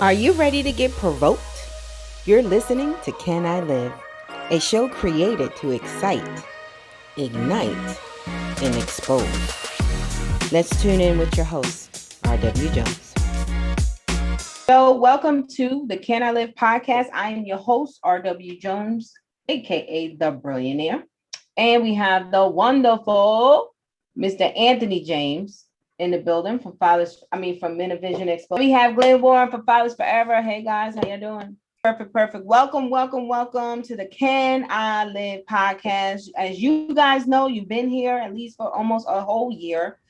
Are you ready to get provoked? You're listening to Can I Live, a show created to excite, ignite, and expose. Let's tune in with your host, R.W. Jones. So, welcome to the Can I Live podcast. I am your host, R.W. Jones, aka the Billionaire. And we have the wonderful Mr. Anthony James in the building from from Vision Expo. We have Glenn Warren from Fathers Forever. Hey guys, how you doing? Perfect. Welcome to the Can I Live podcast. As you guys know, you've been here at least for almost a whole year.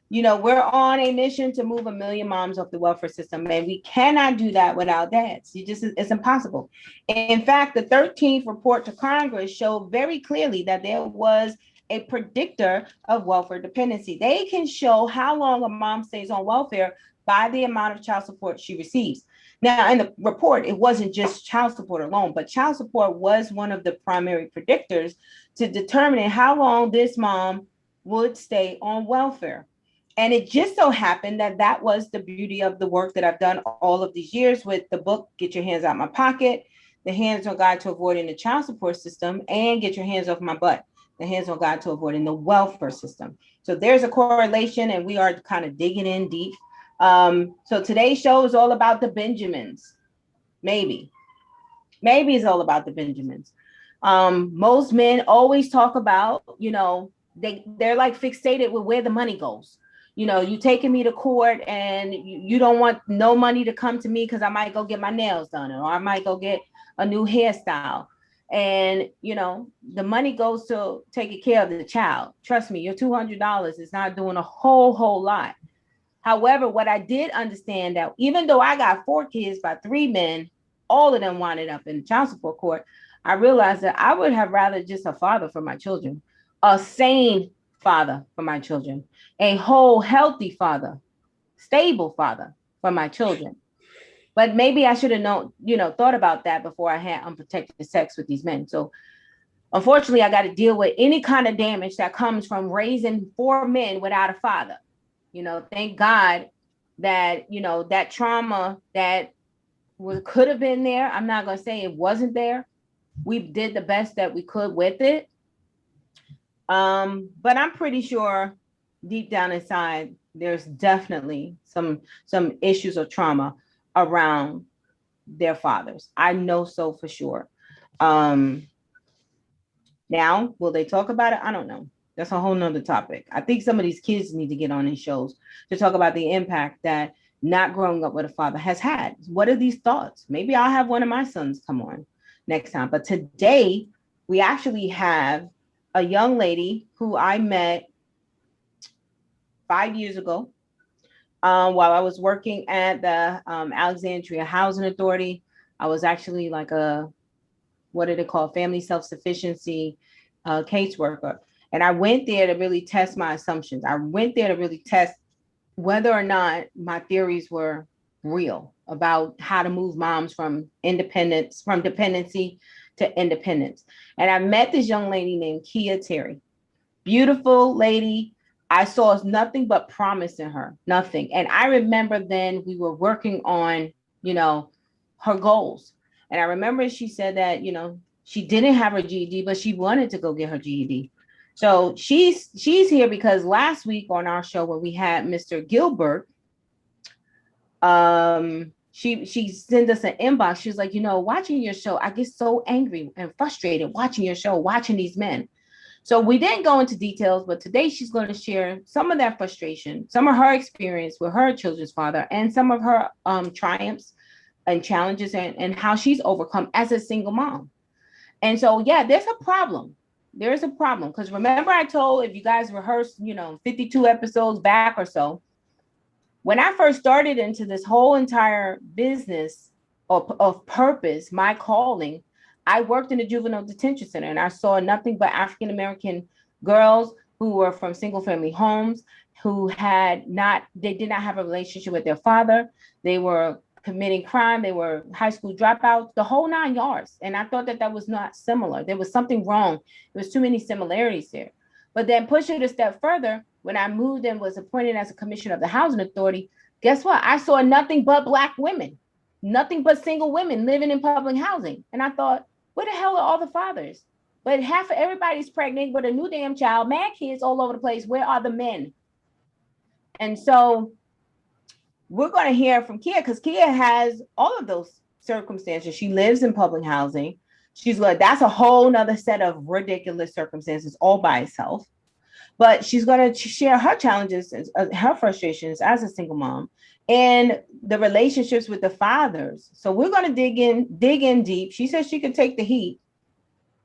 You know, we're on a mission to move 1 million moms off the welfare system, and we cannot do that without dads. It's impossible. In fact, the 13th report to Congress showed very clearly that there was a predictor of welfare dependency. They can show how long a mom stays on welfare by the amount of child support she receives. Now, in the report, it wasn't just child support alone, but child support was one of the primary predictors to determining how long this mom would stay on welfare. And it just so happened that that was the beauty of the work that I've done all of these years with the book, Get Your Hands Out My Pocket, The Hands-On Guide to Avoiding the Child Support System, and Get Your Hands Off My Butt, The Hands-On Guide to Avoiding the Welfare System. So there's a correlation, and we are kind of digging in deep. So today's show is all about the Benjamins. Maybe it's all about the Benjamins. Most men always talk about, they're like fixated with where the money goes. You know, you taking me to court and you don't want no money to come to me because I might go get my nails done or I might go get a new hairstyle. And, the money goes to taking care of the child. Trust me, your $200 is not doing a whole lot. However, what I did understand that even though I got 4 kids by 3 men, all of them wound up in child support court, I realized that I would have rather just a father for my children, a sane father for my children, a whole healthy father, stable father for my children. But maybe I should have thought about that before I had unprotected sex with these men. So unfortunately, I got to deal with any kind of damage that comes from raising 4 men without a father. Thank God that, that trauma that could have been there. I'm not going to say it wasn't there. We did the best that we could with it. But I'm pretty sure deep down inside, there's definitely some issues of trauma around their fathers. I know so for sure. Now, will they talk about it? I don't know. That's a whole nother topic. I think some of these kids need to get on these shows to talk about the impact that not growing up with a father has had. What are these thoughts? Maybe I'll have one of my sons come on next time. But today, we actually have a young lady who I met 5 years ago while I was working at the Alexandria Housing Authority. I was actually like what do they call, family self-sufficiency caseworker. And I went there to really test my assumptions. I went there to really test whether or not my theories were real about how to move moms from dependency to independence. And I met this young lady named Kia Terry. Beautiful lady. I saw nothing but promise in her, nothing. And I remember then we were working on, her goals. And I remember she said that, she didn't have her GED, but she wanted to go get her GED. So she's here because last week on our show when we had Mr. Gilbert, she sent us an inbox. She was like, watching your show, I get so angry and frustrated watching your show, watching these men. So we didn't go into details, but today she's going to share some of that frustration, some of her experience with her children's father, and some of her triumphs and challenges and how she's overcome as a single mom. And so, yeah, there's a problem. There is a problem. Because remember I told, if you guys rehearsed, 52 episodes back or so, when I first started into this whole entire business of purpose, my calling, I worked in a juvenile detention center and I saw nothing but African-American girls who were from single family homes, who did not have a relationship with their father. They were committing crime. They were high school dropouts, the whole 9 yards. And I thought that was not similar. There was something wrong. There was too many similarities there. But then push it a step further, when I moved and was appointed as a commissioner of the Housing Authority, guess what? I saw nothing but Black women. nothing but single women living in public housing. And I thought, where the hell are all the fathers? But half of everybody's pregnant with a new damn child, mad kids all over the place. Where are the men? And so we're going to hear from Kia, because Kia has all of those circumstances. She lives in public housing. She's like, that's a whole nother set of ridiculous circumstances all by itself. But she's going to share her challenges, her frustrations as a single mom, and the relationships with the fathers. So we're going to dig in deep. She says she could take the heat.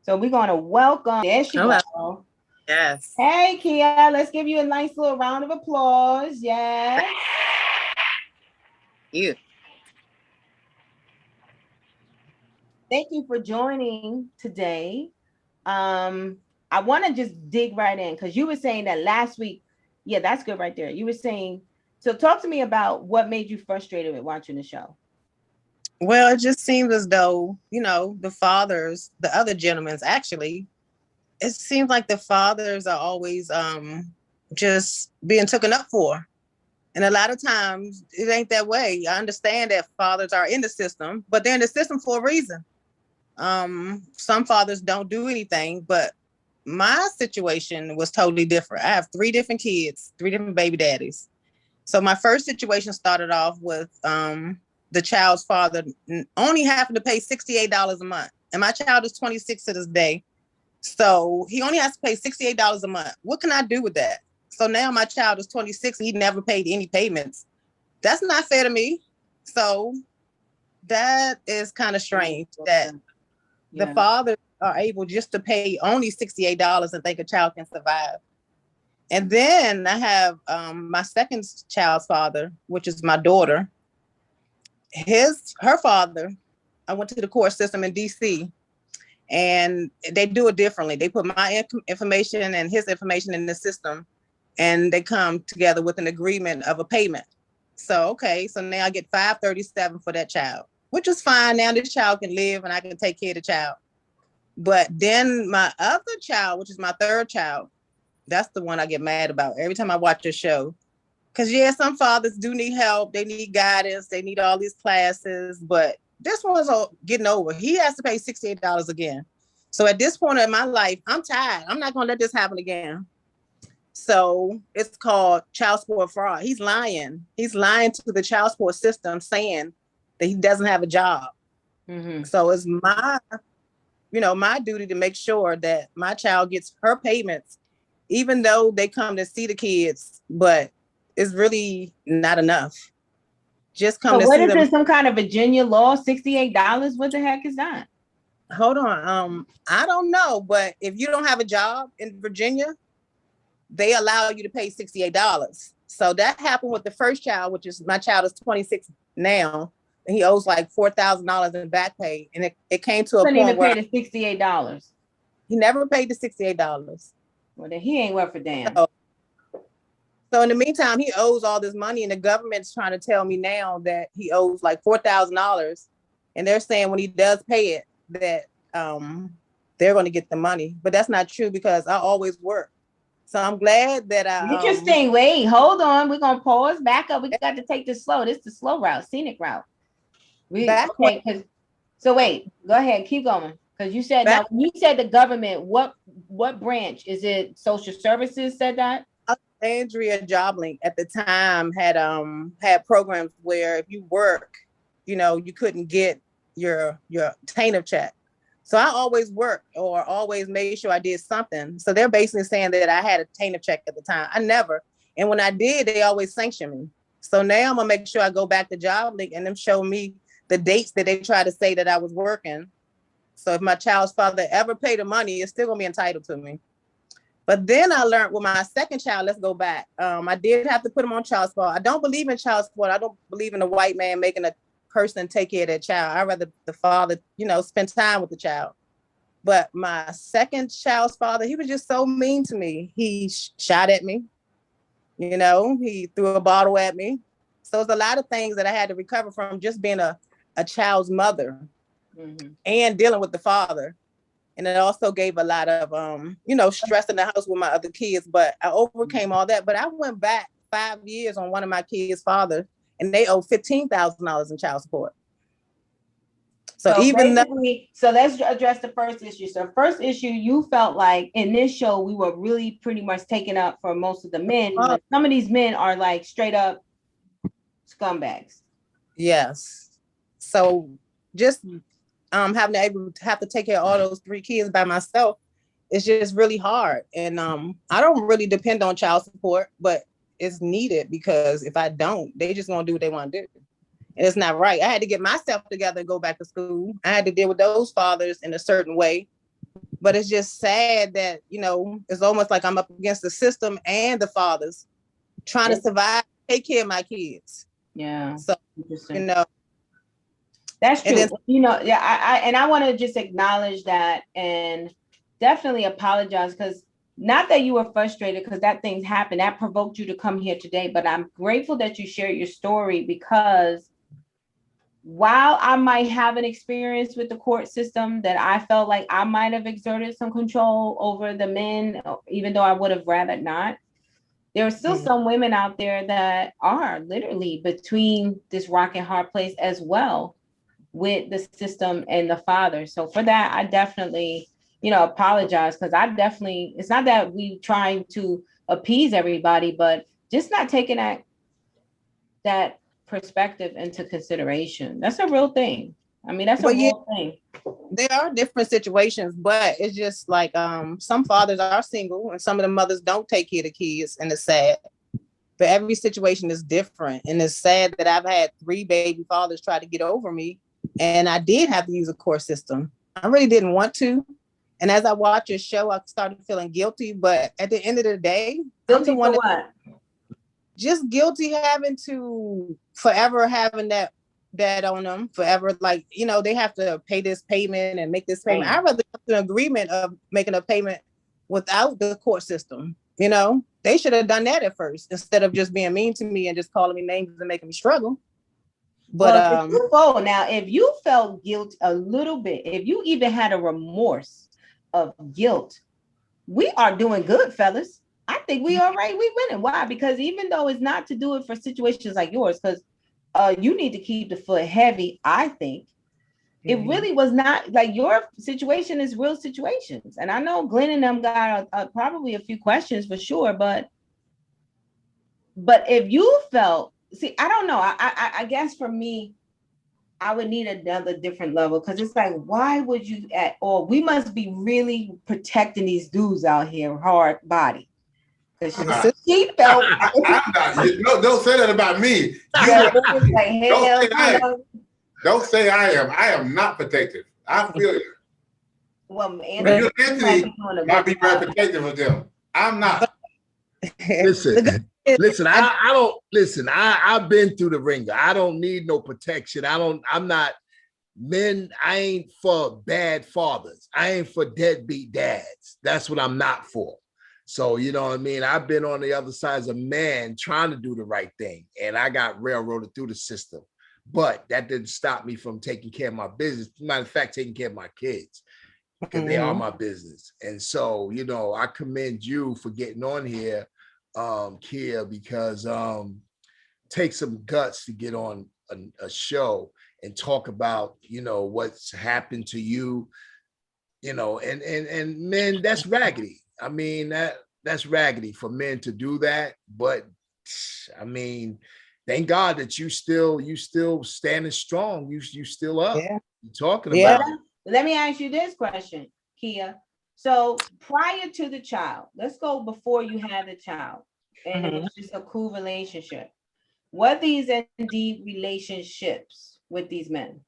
So we're going to welcome. There she go. Yes. Hey, Kia, let's give you a nice little round of applause. Yes. You. Thank you for joining today. I want to just dig right in, because you were saying that last week. Yeah, that's good right there. You were saying, so talk to me about what made you frustrated with watching the show. Well, it just seems as though, the fathers, the other gentlemen's actually, it seems like the fathers are always just being taken up for. And a lot of times it ain't that way. I understand that fathers are in the system, but they're in the system for a reason. Some fathers don't do anything, but my situation was totally different. I have 3 different kids, 3 different baby daddies. So my first situation started off with the child's father only having to pay $68 a month. And my child is 26 to this day. So he only has to pay $68 a month. What can I do with that? So now my child is 26. He never paid any payments. That's not fair to me. So that is kind of strange that the fathers are able just to pay only $68 and think a child can survive. And then I have my second child's father, which is my daughter. Her father, I went to the court system in DC, and they do it differently. They put my information and his information in the system, and they come together with an agreement of a payment. So, okay, so now I get $537 for that child, which is fine. Now this child can live and I can take care of the child. But then my other child, which is my third child, that's the one I get mad about every time I watch a show. Because, yeah, some fathers do need help. They need guidance. They need all these classes. But this one's getting over. He has to pay $68 again. So at this point in my life, I'm tired. I'm not going to let this happen again. So it's called child support fraud. He's lying. He's lying to the child support system, saying that he doesn't have a job. Mm-hmm. So it's my duty to make sure that my child gets her payments, even though they come to see the kids, but it's really not enough. Just come to see them. What is this, some kind of Virginia law, $68? What the heck is that? Hold on. I don't know, but if you don't have a job in Virginia, they allow you to pay $68. So that happened with the first child, which is my child is 26 now, and he owes like $4,000 in back pay. And it came to a point where where he paid the $68. He never paid the $68. Well, then he ain't worth a damn. So in the meantime, he owes all this money, and the government's trying to tell me now that he owes like $4,000, and they're saying when he does pay it that they're going to get the money, but that's not true because I always work. So I'm glad that Interesting. Wait, hold on. We're gonna pause. Back up. We got to take this slow. This is the slow route, scenic route. So wait, go ahead, keep going. Because you said now when you said the government, what branch is it? Social services said that? Andrea JobLink at the time had programs where if you work, you couldn't get your TANF check. So I always worked or always made sure I did something. So they're basically saying that I had a TANF check at the time. I never. And when I did, they always sanctioned me. So now I'm going to make sure I go back to JobLink and them show me the dates that they try to say that I was working. So if my child's father ever paid the money, it's still going to be entitled to me. But then I learned with my second child, let's go back. I did have to put him on child support. I don't believe in child support. I don't believe in a white man making a person take care of their child. I'd rather the father, spend time with the child. But my second child's father, he was just so mean to me. He shot at me. He threw a bottle at me. So it's a lot of things that I had to recover from just being a child's mother and dealing with the father. And it also gave a lot of, stress in the house with my other kids. But I overcame all that. But I went back 5 years on one of my kids' father, and they owe $15,000 in child support. So So even though, basically, so let's address the first issue. So first issue, you felt like in this show, we were really pretty much taken up for most of the men, but some of these men are like straight up scumbags. yes. So just having to able to have to take care of all those 3 kids by myself, it's just really hard. And I don't really depend on child support, but it's needed because if I don't, they just gonna do what they want to do. And it's not right. I had to get myself together and go back to school. I had to deal with those fathers in a certain way. But it's just sad that, it's almost like I'm up against the system and the fathers trying to survive, take care of my kids. Yeah. So, interesting. you know. That's true. Then, I want to just acknowledge that and definitely apologize, because not that you were frustrated, because that things happened that provoked you to come here today, but I'm grateful that you shared your story, because while I might have an experience with the court system that I felt like I might have exerted some control over the men, even though I would have rather not, there are still some women out there that are literally between this rock and hard place as well with the system and the father. So for that, I definitely, apologize, because it's not that we trying to appease everybody, but just not taking that perspective into consideration. That's a real thing. I mean, that's a real thing. There are different situations, but it's just like some fathers are single and some of the mothers don't take care of the kids, and it's sad. But every situation is different. And it's sad that I've had 3 baby fathers try to get over me. And I did have to use a court system. I really didn't want to. And as I watched your show, I started feeling guilty. But at the end of the day, guilty for what? Just guilty having to forever having that on them forever. Like, they have to pay this payment and make this payment. I'd rather have an agreement of making a payment without the court system. They should have done that at first instead of just being mean to me and just calling me names and making me struggle. But if you felt guilt a little bit, if you even had a remorse of guilt, we are doing good, fellas. I think we are right. We winning. Why? Because even though it's not to do it for situations like yours, because you need to keep the foot heavy, I think. It really was not like your situation is real situations. And I know Glenn and them got probably a few questions for sure, but if you felt, I don't know. I guess for me, I would need another different level, because it's like, why would you we must be really protecting these dudes out here, hard body. Because she felt I'm not, don't say that about me. Don't say I am. I am not protective. I feel you. Well, Anthony might be very protective of them. I'm not. Listen, I don't listen. I've been through the ringer. I don't need no protection. I'm not men. I ain't for bad fathers. I ain't for deadbeat dads. That's what I'm not for. So, you know what I mean? I've been on the other side as a man trying to do the right thing, and I got railroaded through the system. But that didn't stop me from taking care of my business. Matter of fact, taking care of my kids, because they are my business. And so, I commend you for getting on here, Kia, because take some guts to get on a show and talk about, what's happened to you, and men, that's raggedy. I mean, that's raggedy for men to do that. But I mean, thank God that you still standing strong. You still up. Yeah. You're talking about it. Let me ask you this question, Kia. So prior to the child, let's go before you had the child, and it was just a cool relationship. Were these indeed relationships with these men?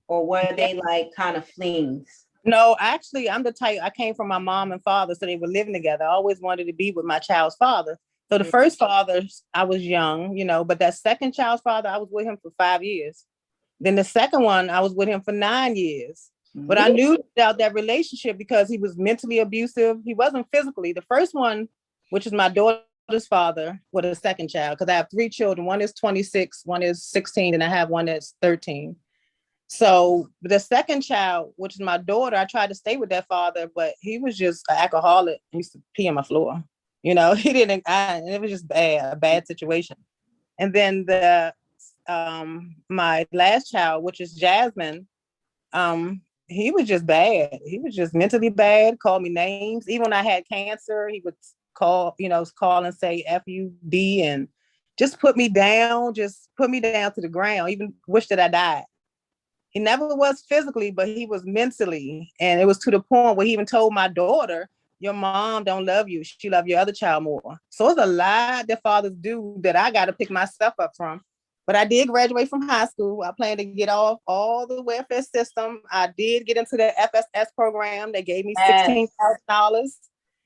Or were they like kind of flings? No, actually, I'm the type, I came from my mom and father, so they were living together. I always wanted to be with my child's father. So the first father, I was young, but that second child's father, I was with him for 5 years. Then the second one, I was with him for 9 years. But I knew about that relationship because he was mentally abusive. He wasn't physically. The first one, which is my daughter's father, with a second child, because I have 3 children. One is 26, one is 16, and I have one that's 13. So the second child, which is my daughter, I tried to stay with that father, but he was just an alcoholic. He used to pee on my floor. He didn't, and it was just a bad situation. And then my last child, which is Jasmine, he was just bad. He was just mentally bad, called me names. Even when I had cancer, he would call and say FUD and just put me down to the ground, even wish that I died. He never was physically, but he was mentally. And it was to the point where he even told my daughter, your mom don't love you. She love your other child more. So it's a lot that fathers do that I got to pick myself up from. But I did graduate from high school. I plan to get off all the welfare system. I did get into the FSS program. They gave me $16,000.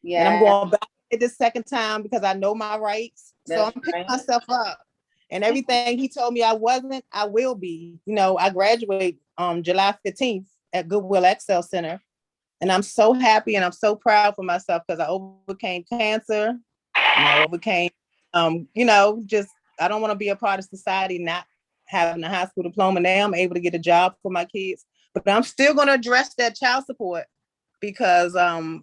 Yeah. And I'm going back the second time because I know my rights. That's so I'm picking right. myself up. And everything he told me I wasn't, I will be. I graduate July 15th at Goodwill Excel Center. And I'm so happy and I'm so proud for myself because I overcame cancer and I overcame, just I don't want to be a part of society not having a high school diploma. Now I'm able to get a job for my kids, but I'm still going to address that child support because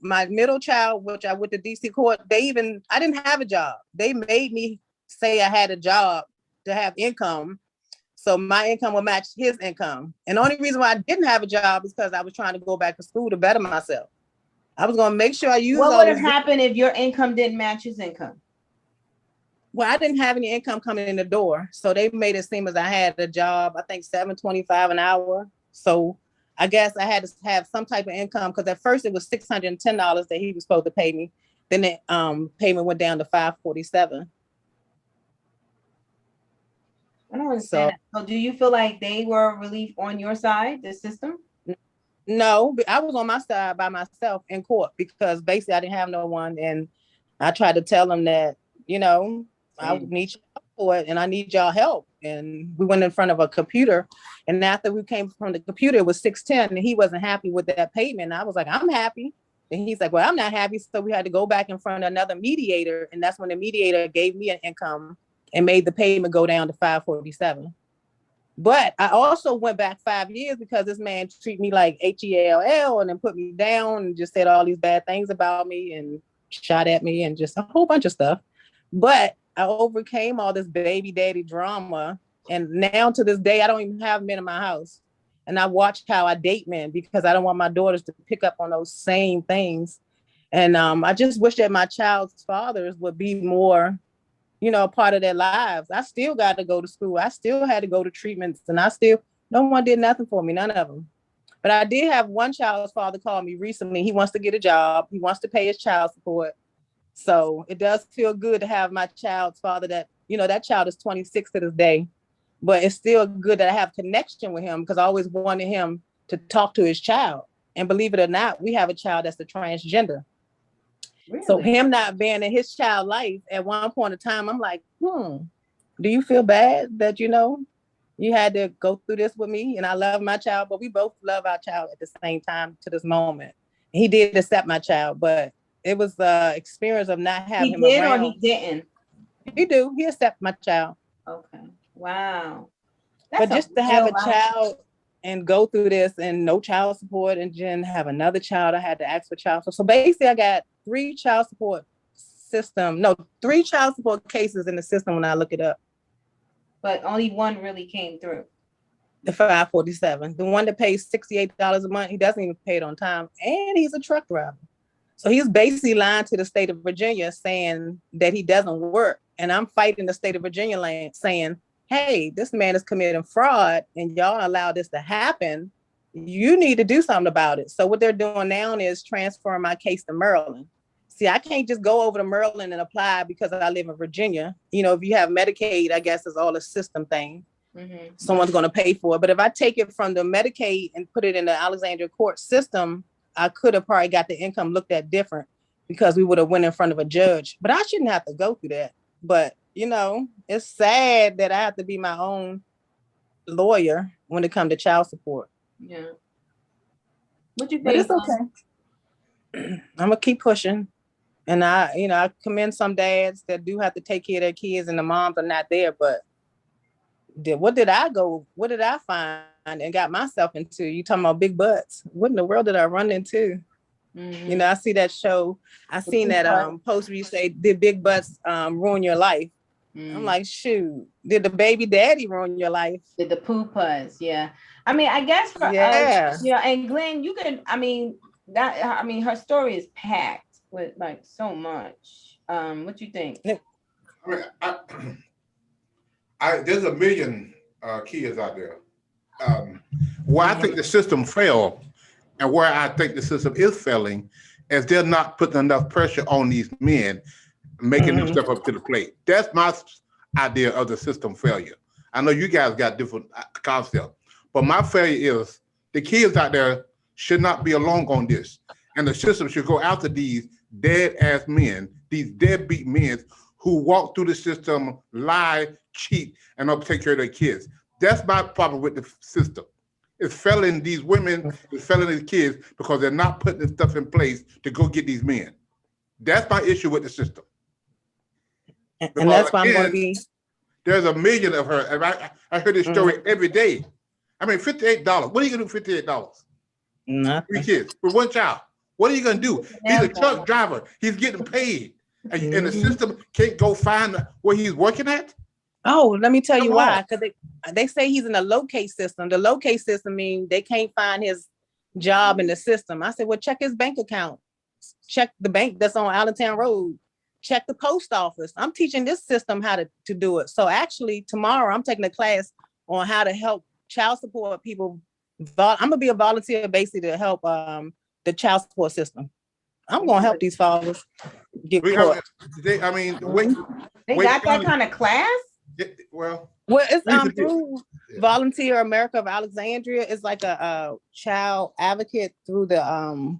my middle child, which I went to DC court, I didn't have a job. They made me say I had a job to have income. So my income will match his income. And the only reason why I didn't have a job is because I was trying to go back to school to better myself. I was going to make sure I use. What would have happened if your income didn't match his income? Well, I didn't have any income coming in the door. So they made it seem as I had a job, I think $7.25 an hour. So I guess I had to have some type of income because at first it was $610 that he was supposed to pay me. Then the payment went down to $547. I don't understand. So do you feel like they were relief on your side, the system? No, I was on my side by myself in court because basically I didn't have no one. And I tried to tell them that, I need your help for it and I need y'all help. And we went in front of a computer. And after we came from the computer, it was $610 and he wasn't happy with that payment. And I was like, I'm happy. And he's like, well, I'm not happy. So we had to go back in front of another mediator. And that's when the mediator gave me an income and made the payment go down to $547. But I also went back 5 years because this man treated me like HELL and then put me down and just said all these bad things about me and shot at me and just a whole bunch of stuff. But I overcame all this baby daddy drama. And now to this day, I don't even have men in my house. And I watch how I date men because I don't want my daughters to pick up on those same things. And I just wish that my child's fathers would be more a part of their lives. I still got to go to school. I still had to go to treatments and no one did nothing for me, none of them. But I did have one child's father call me recently. He wants to get a job. He wants to pay his child support. So it does feel good to have my child's father that child is 26 to this day, but it's still good that I have connection with him because I always wanted him to talk to his child. And believe it or not, we have a child that's a transgender. Really? So him not being in his child life at one point in time, I'm like, do you feel bad that, you had to go through this with me? And I love my child, but we both love our child at the same time to this moment. He did accept my child, but it was the experience of not having him around. He did or he didn't? He do. He accepted my child. Okay. Wow. But just to have a child and go through this and no child support and then have another child, I had to ask for child support. So basically I got three child support cases in the system when I look it up. But only one really came through. The 547. The one that pays $68 a month, he doesn't even pay it on time. And he's a truck driver. So he's basically lying to the state of Virginia saying that he doesn't work. And I'm fighting the state of Virginia land saying, hey, this man is committing fraud and y'all allow this to happen. You need to do something about it. So what they're doing now is transferring my case to Maryland. See, I can't just go over to Maryland and apply because I live in Virginia. If you have Medicaid, I guess it's all a system thing. Mm-hmm. Someone's going to pay for it. But if I take it from the Medicaid and put it in the Alexandria court system, I could have probably got the income looked at different because we would have went in front of a judge. But I shouldn't have to go through that. But, it's sad that I have to be my own lawyer when it comes to child support. Yeah. What you think? But it's okay. I'm going to keep pushing. And I commend some dads that do have to take care of their kids and the moms are not there. But what did I find and got myself into? You talking about big butts. What in the world did I run into? Mm-hmm. I see that show. I seen that post where you say, did big butts ruin your life? I'm like, shoot, did the baby daddy ruin your life? Did the poo-pus, yeah. I mean, I guess for Yeah. us, you know, and Glenn, you can, her story is packed with like so much. What you think? I mean, there's a million kids out there. Where I think the system failed, and where I think the system is failing, is they're not putting enough pressure on these men, making them step up to the plate. That's my idea of the system failure. I know you guys got different concepts, but my failure is the kids out there should not be alone on this, and the system should go after these dead-ass men, these deadbeat men who walk through the system, lie, cheat, and don't take care of their kids. That's my problem with the system. It's failing these women, it's failing these kids because they're not putting this stuff in place to go get these men. That's my issue with the system. And that's why I'm going to be. There's a million of her. And I heard this story every day. I mean, $58. What are you going to do with $58? Nothing. 3 kids with 1 child. What are you going to do? He's a truck driver. He's getting paid. And the system can't go find where he's working at? Oh, let me tell you why. Because they say he's in a locate system. The locate system means they can't find his job in the system. I said, well, check his bank account. Check the bank that's on Allentown Road. Check the post office. I'm teaching this system how to do it. So actually tomorrow I'm taking a class on how to help child support people. I'm going to be a volunteer basically to help the child support system. I'm going to help these fathers get caught. They got that kind of class? Well, it's through Volunteer America of Alexandria. It's like a child advocate through the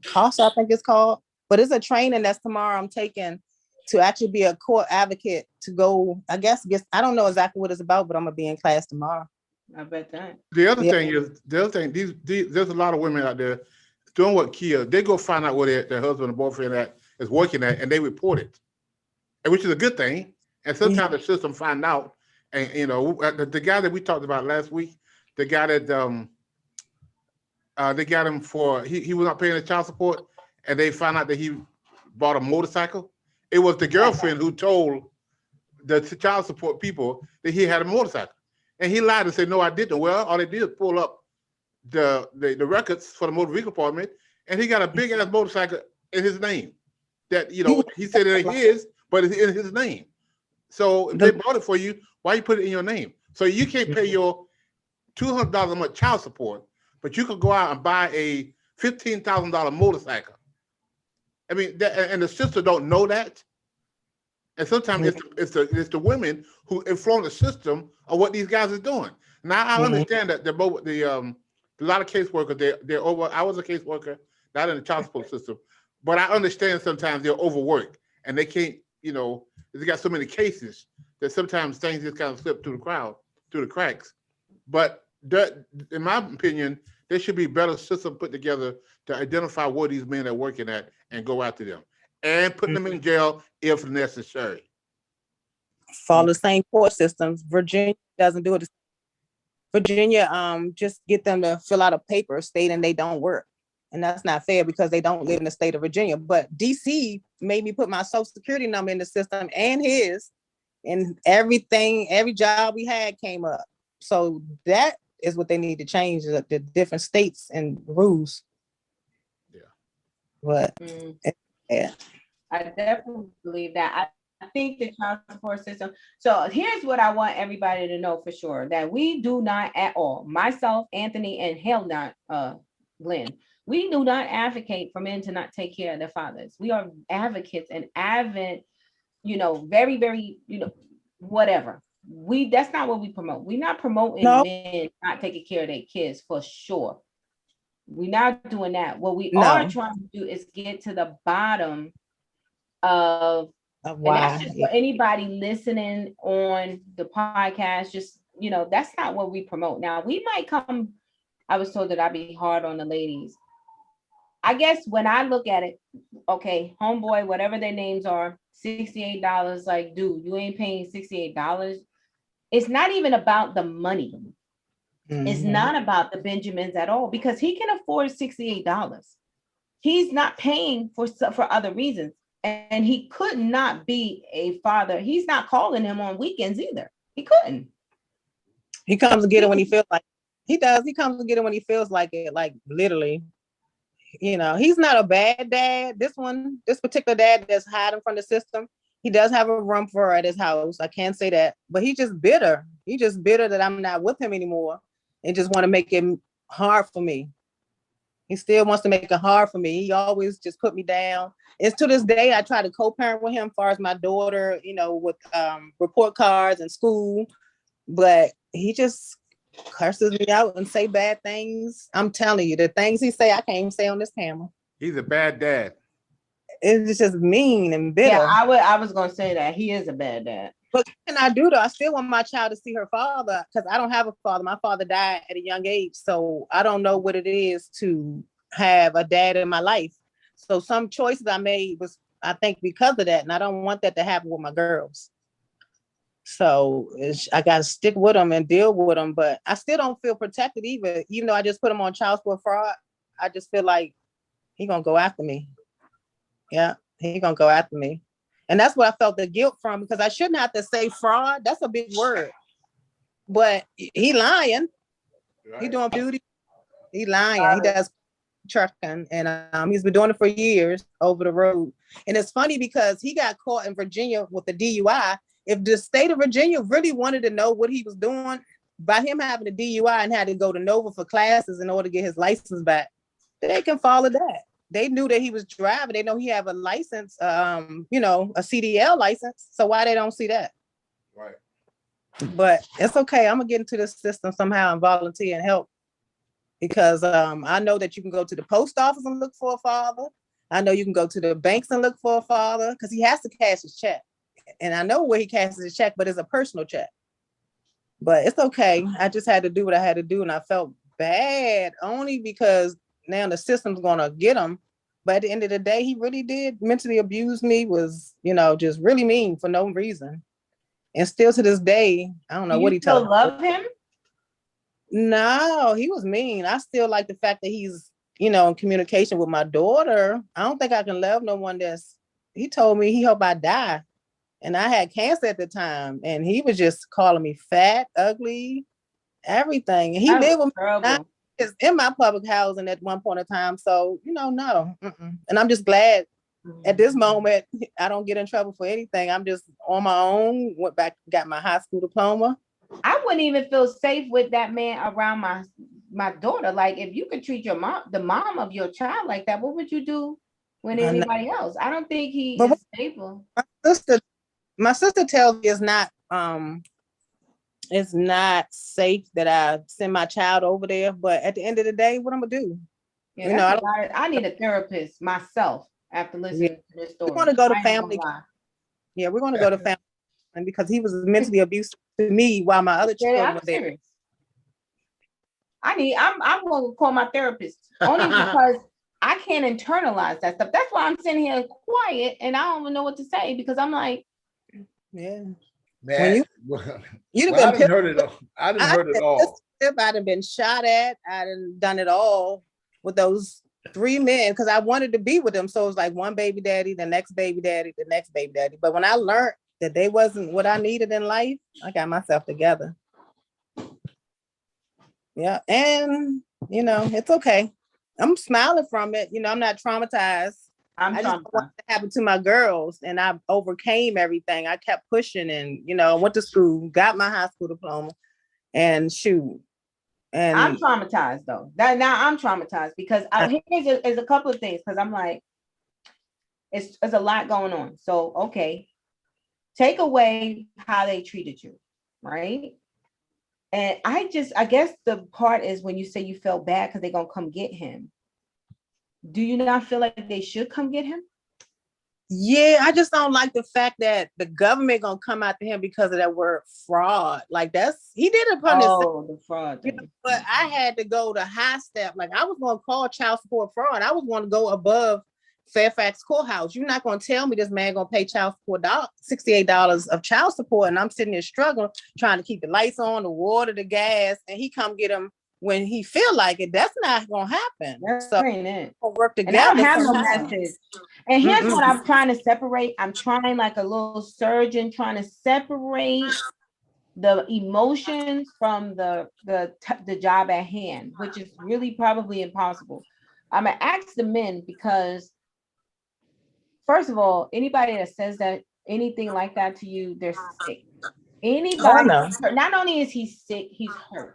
HOSA, I think it's called. But it's a training that's tomorrow I'm taking to actually be a court advocate to go, I guess I don't know exactly what it's about, but I'm gonna be in class tomorrow. I bet that. The other thing, there's a lot of women out there doing what Kia, they go find out where their husband or boyfriend is working at, and they report it, which is a good thing. And sometimes the system find out, and you know, the guy that we talked about last week, the guy that they got him for he was not paying the child support, and they found out that he bought a motorcycle. It was the girlfriend who told the child support people that he had a motorcycle, and he lied and said, "No, I didn't." Well, all they did is pull up the records for the motor vehicle department, and he got a big ass motorcycle in his name. That, you know, he said it ain't his, but it's in his name. So if they bought it for you, why you put it in your name? So you can't pay your $200 a month child support, but you could go out and buy a $15,000 motorcycle. I mean, and the sisters don't know that. And sometimes it's the women who influence the system of what these guys are doing. Now I understand that a lot of caseworkers, they're over. I was a caseworker, not in the child support system, but I understand sometimes they're overworked and they can't, you know, they got so many cases that sometimes things just kind of slip through the cracks. But in my opinion, there should be better system put together to identify where these men are working at and go after them and put them in jail if necessary. Follow the same court systems. Virginia doesn't do it. Virginia just get them to fill out a paper stating they don't work. And that's not fair because they don't live in the state of Virginia. But DC made me put my social security number in the system and his, and everything, every job we had came up. So that is what they need to change, the different states and rules. Yeah. But yeah. I definitely believe that. I think the child support system. So here's what I want everybody to know for sure, that we do not at all, myself, Anthony, and hell not Glenn, we do not advocate for men to not take care of their fathers. We are advocates and avid, you know, very, very, you know, whatever. That's not what we promote. We're not promoting men not taking care of their kids for sure. We're not doing that. What we are trying to do is get to the bottom of and that's just for anybody listening on the podcast. Just, you know, that's not what we promote. Now we might come. I was told that I'd be hard on the ladies. I guess when I look at it, okay, homeboy, whatever their names are, $68. Like, dude, you ain't paying $68. It's not even about the money. It's not about the Benjamins at all, because he can afford $68. He's not paying for other reasons. And he could not be a father. He's not calling him on weekends either. He couldn't. He comes to get it when he feels like he does. He comes to get it when he feels like it, like literally. You know, he's not a bad dad. This particular dad that's hiding from the system, he does have a room for her at his house. I can't say that, but he's just bitter. He's just bitter that I'm not with him anymore and just want to make it hard for me. He still wants to make it hard for me. He always just put me down. It's to this day, I try to co-parent with him as far as my daughter, you know, with report cards and school, but he just curses me out and say bad things. I'm telling you, the things he say, I can't even say on this camera. He's a bad dad. It's just mean and bitter. Yeah, I was gonna say that he is a bad dad. But what can I do though? I still want my child to see her father because I don't have a father. My father died at a young age, so I don't know what it is to have a dad in my life. So some choices I made was, I think, because of that, and I don't want that to happen with my girls. So I got to stick with them and deal with them, but I still don't feel protected either. Even though I just put him on child support fraud, I just feel like he gonna go after me. Yeah, he gonna go after me. And that's what I felt the guilt from, because I shouldn't have to say fraud. That's a big word. But he lying. Right. He doing beauty. He lying. He does trucking, and he's been doing it for years over the road. And it's funny because he got caught in Virginia with the DUI. If the state of Virginia really wanted to know what he was doing, by him having a DUI and had to go to Nova for classes in order to get his license back, they can follow that. They knew that he was driving. They know he have a license, you know, a C.I.L license. So why they don't see that? Right. But it's okay. I'm gonna get into this system somehow and volunteer and help, because I know that you can go to the post office and look for a father. I know you can go to the banks and look for a father, because he has to cash his check. And I know where he cashes his check, but it's a personal check. But it's okay. I just had to do what I had to do, and I felt bad only because now the system's gonna get him. But at the end of the day, he really did mentally abuse me, was, you know, just really mean for no reason. And still to this day, I don't know what he told me. You still love him? No, he was mean. I still like the fact that he's, you know, in communication with my daughter. I don't think I can love no one he told me he hope I die. And I had cancer at the time, and he was just calling me fat, ugly, everything. And he lived with me in my public housing at one point in time. So, you know, no. And I'm just glad at this moment, I don't get in trouble for anything. I'm just on my own, went back, got my high school diploma. I wouldn't even feel safe with that man around my daughter. Like, if you could treat your mom, the mom of your child, like that, what would you do with anybody else? I don't think he is stable. My sister tells me it's not safe that I send my child over there. But at the end of the day, what I'm gonna do? Yeah, you know, I need a therapist myself after listening to this story. We want to go to family. Yeah, we're going to go to family, and because he was mentally abusive to me while my other children were there. I'm going to call my therapist only because I can't internalize that stuff. That's why I'm sitting here quiet and I don't even know what to say, because I'm like, yeah, man, you'd have been heard it all. I didn't heard it all. I'd have been shot at. I'd done it all with those 3 men, because I wanted to be with them. So it was like one baby daddy, the next baby daddy, the next baby daddy. But when I learned that they wasn't what I needed in life, I got myself together. Yeah, and you know, it's okay. I'm smiling from it. You know, I'm not traumatized. I just want to happen to my girls, and I overcame everything. I kept pushing, and you know, went to school, got my high school diploma, and shoot. And I'm traumatized though. Now I'm traumatized because there's a couple of things, because I'm like, it's a lot going on. So okay, take away how they treated you, right? And I guess the part is when you say you felt bad because they're gonna come get him. Do you not feel like they should come get him? Yeah, I just don't like the fact that the government gonna come after him because of that word fraud. Like he did it upon the fraud thing. You know, but I had to go to high step. Like I was gonna call child support fraud. I was gonna go above Fairfax Courthouse. You're not gonna tell me this man gonna pay child support $68 of child support, and I'm sitting there struggling, trying to keep the lights on, the water, the gas, and he come get him when he feel like it, that's not gonna happen. That So ain't it. we'll work And I together. don't have no somehow. message. And here's what I'm trying to separate. I'm trying like a little surgeon, trying to separate the emotions from the job at hand, which is really probably impossible. I'm gonna ask the men because, first of all, anybody that says that anything like that to you, they're sick. Anybody, know. not only is he sick, he's hurt.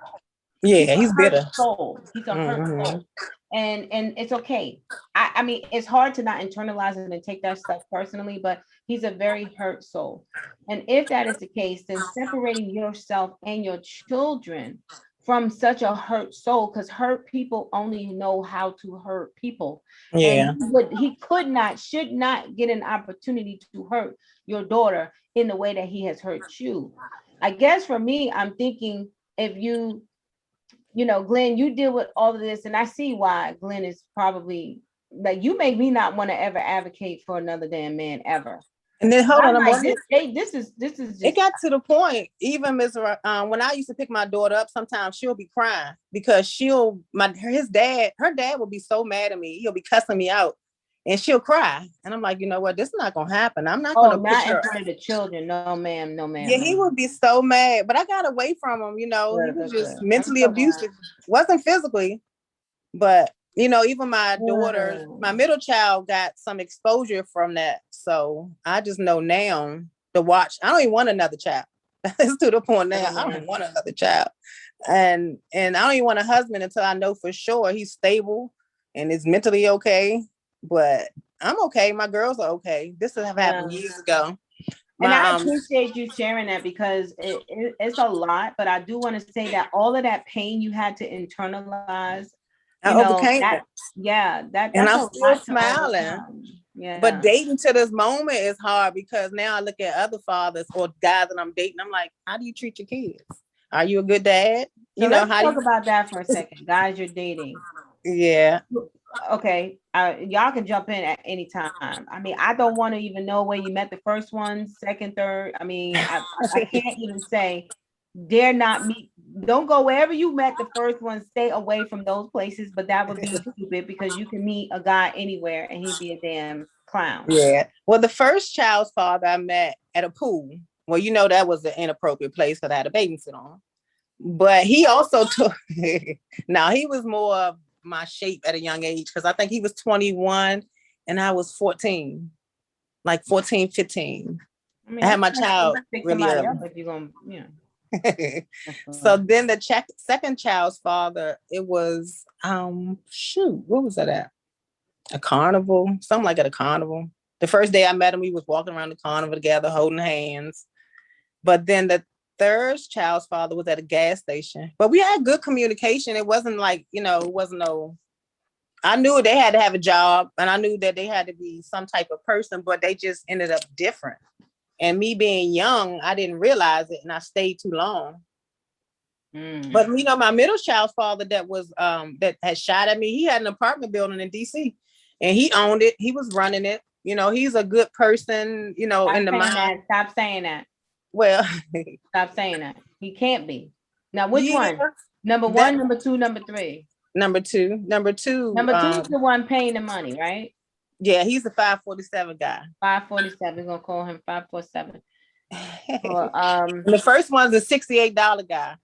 Yeah, he's a hurt bitter. soul. He's a hurt soul. And it's okay. I mean, it's hard to not internalize it and take that stuff personally, but he's a very hurt soul. And if that is the case, then separating yourself and your children from such a hurt soul, because hurt people only know how to hurt people. Yeah. And he could not, should not get an opportunity to hurt your daughter in the way that he has hurt you. I guess for me, I'm thinking if you know, Glenn, you deal with all of this, and I see why Glenn is probably like, you make me not want to ever advocate for another damn man ever. And then hold on, I'm like, this is just, it got to the point, even Miss when I used to pick my daughter up, sometimes she'll be crying because her dad will be so mad at me, he'll be cussing me out, and she'll cry. And I'm like, you know what, this is not gonna happen. I'm not gonna not in front of the children. No, ma'am, no, ma'am. Yeah, he would be so mad, but I got away from him, you know. He was just mentally abusive. Wasn't physically, but you know, even my daughter, my middle child got some exposure from that. So I just know now to watch. I don't even want another child. It's to the point now. I don't want another child. And I don't even want a husband until I know for sure he's stable and is mentally okay. But I'm okay. My girls are okay. This has happened years ago. And I appreciate you sharing that because it's a lot, but I do want to say that all of that pain you had to internalize, I overcame it. Yeah, that's and I'm still smiling. Yeah. But dating to this moment is hard because now I look at other fathers or guys that I'm dating. I'm like, how do you treat your kids? Are you a good dad? So let's talk about that for a second. Guys you're dating. Yeah. Okay. Y'all can jump in at any time. I mean, I don't want to even know where you met the first one, second, third. I mean, I can't even say dare not meet. Don't go wherever you met the first one. Stay away from those places. But that would be stupid because you can meet a guy anywhere and he'd be a damn clown. Yeah. Well, the first child's father I met at a pool. Well, you know, that was an inappropriate place because I had a babysit on. But he also took, now he was more of my shape at a young age because I think he was 21 and I was 14, like 14, 15. I mean, I had my child really early. If you're gonna, So then the second child's father, it was, what was that at? A carnival, something like at a carnival. The first day I met him, we was walking around the carnival together, holding hands. But then the third child's father was at a gas station. But we had good communication. It wasn't like, I knew they had to have a job and I knew that they had to be some type of person, but they just ended up different. And me being young, I didn't realize it and I stayed too long. But my middle child's father that had shot at me, he had an apartment building in DC and he owned it. He was running it. He's a good person, in the mind. Stop saying that. Well, stop saying that. He can't be. Now, which one? Number one, number two, number three. Number two. Number two is the one paying the money, right? Yeah, he's a 547 guy. 547. We're gonna call him 547. The first one's a $68 guy,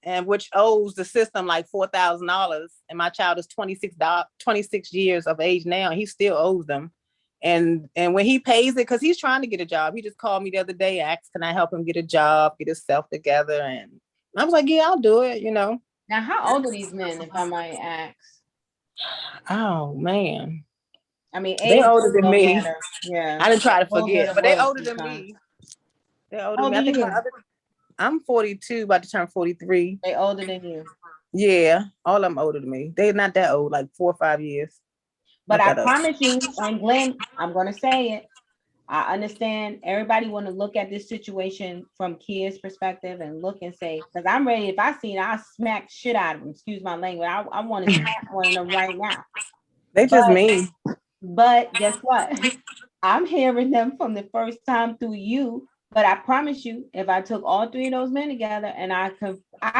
and which owes the system like $4,000. And my child is 26 years of age now. He still owes them. And when he pays it, because he's trying to get a job, he just called me the other day, asked, can I help him get a job, get himself together? And I was like, yeah, I'll do it, Now, how old are these men, if I might ask? Oh, man. I mean, they older than me. Matter. Yeah. I didn't try to forget, but they older than me. They're older than me. I'm 42, about to turn 43. They older than you. Yeah, all of them older than me. They're not that old, like 4 or 5 years. But I promise you, and Glenn, I'm going to say it. I understand everybody want to look at this situation from kids' perspective and look and say, because I'm ready. If I see it, I'll smack shit out of them. Excuse my language. I want to smack one of them right now. They just mean. But guess what? I'm hearing them from the first time through you. But I promise you, if I took all three of those men together, and I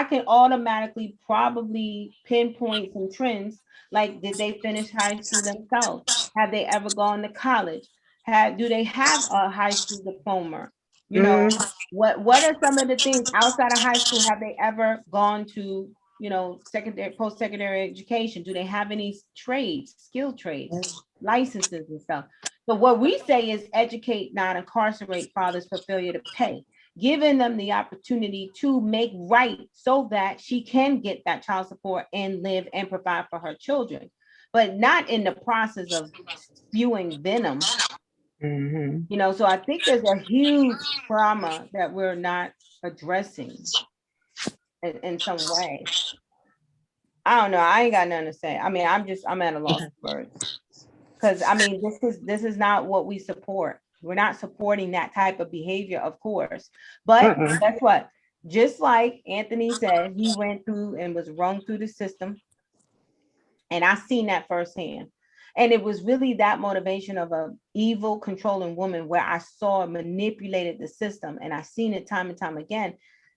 can automatically probably pinpoint some trends. Like, did they finish high school themselves? Have they ever gone to college? Do they have a high school diploma? You know, Mm-hmm. what are some of the things outside of high school? Have they ever gone to, secondary, post-secondary education? Do they have any trades, skilled trades, licenses and stuff? So what we say is educate, not incarcerate fathers for failure to pay, giving them the opportunity to make right so that she can get that child support and live and provide for her children, but not in the process of spewing venom. Mm-hmm. So I think there's a huge trauma that we're not addressing in some way. I don't know. I ain't got nothing to say. I mean, I'm at a loss of words. Because I mean, this is not what we support. We're not supporting that type of behavior, of course. But guess what? Just like Anthony said, he went through and was rung through the system. And I seen that firsthand. And it was really that motivation of a evil controlling woman where I saw manipulated the system, and I seen it time and time again.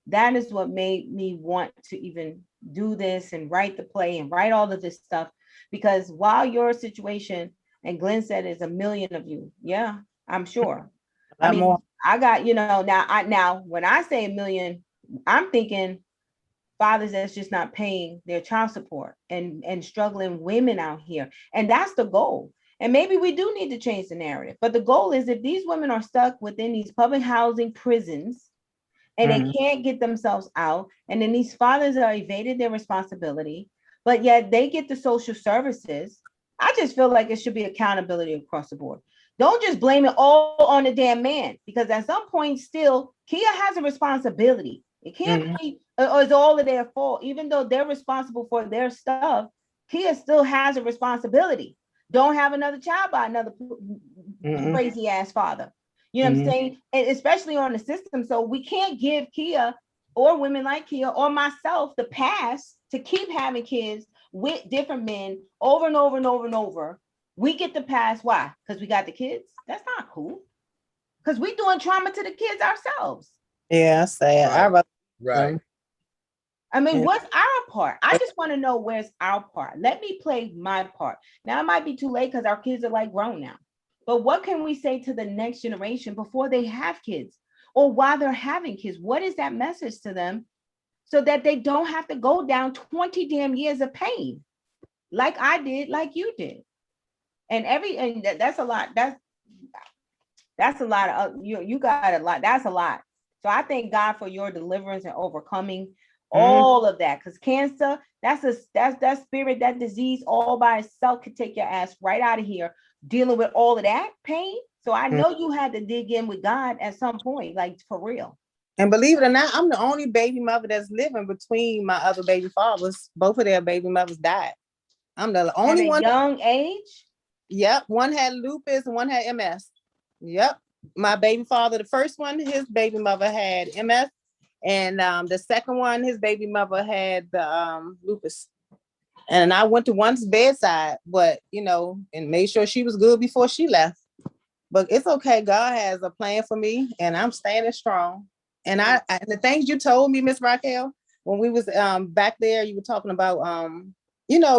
That is what made me want to even do this and write the play and write all of this stuff. Because while your situation, and Glenn said it's a million of you, yeah, I'm sure. I mean, I got, now when I say a million, I'm thinking fathers that's just not paying their child support, and struggling women out here. And that's the goal. And maybe we do need to change the narrative. But the goal is, if these women are stuck within these public housing prisons and they can't get themselves out, and then these fathers are evaded their responsibility, but yet they get the social services, I just feel like it should be accountability across the board. Don't just blame it all on the damn man, because at some point still, Kia has a responsibility. It can't be, or it's all of their fault. Even though they're responsible for their stuff, Kia still has a responsibility. Don't have another child by another crazy ass father. You know what I'm saying? And especially on the system. So we can't give Kia or women like Kia or myself the pass to keep having kids with different men over and over and over and over. We get the pass. Why? Because we got the kids. That's not cool. Because we doing trauma to the kids ourselves. Yeah, sad. Right. I mean, what's our part? I just want to know, where's our part? Let me play my part. Now, it might be too late because our kids are like grown now. But what can we say to the next generation before they have kids, or while they're having kids? What is that message to them so that they don't have to go down 20 damn years of pain like I did, like you did? And that's a lot. That's a lot of you got a lot. That's a lot. So I thank God for your deliverance and overcoming all of that. Because cancer, that's that spirit, that disease all by itself could take your ass right out of here, dealing with all of that pain. So I know you had to dig in with God at some point, like for real. And believe it or not, I'm the only baby mother that's living between my other baby fathers. Both of their baby mothers died. I'm the only one. Young age? Yep. One had lupus and one had MS. Yep. My baby father, the first one, his baby mother had MS. And the second one, his baby mother had the lupus. And I went to one's bedside, but, and made sure she was good before she left. But it's okay. God has a plan for me, and I'm standing strong. And and the things you told me, Miss Raquel, when we was back there, you were talking about,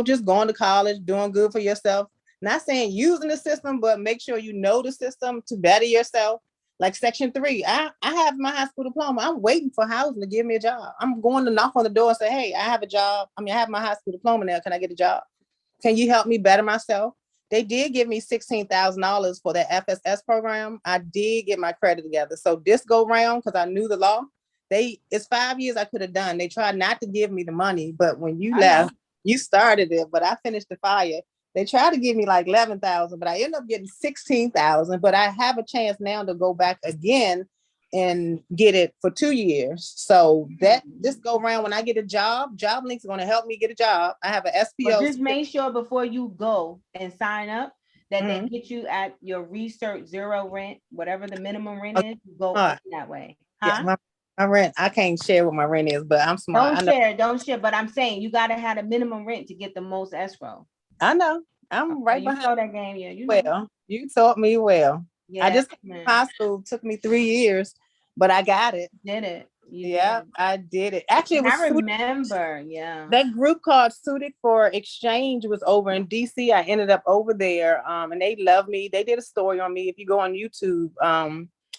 just going to college, doing good for yourself. Not saying using the system, but make sure you know the system to better yourself. Like Section 3, I have my high school diploma. I'm waiting for housing to give me a job. I'm going to knock on the door and say, hey, I have a job. I have my high school diploma now. Can I get a job? Can you help me better myself? They did give me $16,000 for that FSS program. I did get my credit together. So this go round, because I knew the law, it's 5 years I could have done. They tried not to give me the money, but when you left, you started it, but I finished the fire. They tried to give me like 11,000, but I ended up getting 16,000. But I have a chance now to go back again and get it for 2 years. So that this go around, when I get a job, JobLink's is going to help me get a job. I have an SPO. But just make sure before you go and sign up that they get you at your research zero rent, whatever the minimum rent is, go that way. Huh? Yeah, my rent, I can't share what my rent is, but I'm smart. Don't share. But I'm saying you got to have a minimum rent to get the most escrow. I know. I'm right behind. You know that game, yeah. Well, you taught me well. Yeah, I just high school took me 3 years, but I got it. Did it? You Yeah, did. I did it. Actually, it was I remember. Yeah. that group called Suited for Exchange was over in DC. I ended up over there, and they loved me. They did a story on me. If you go on YouTube,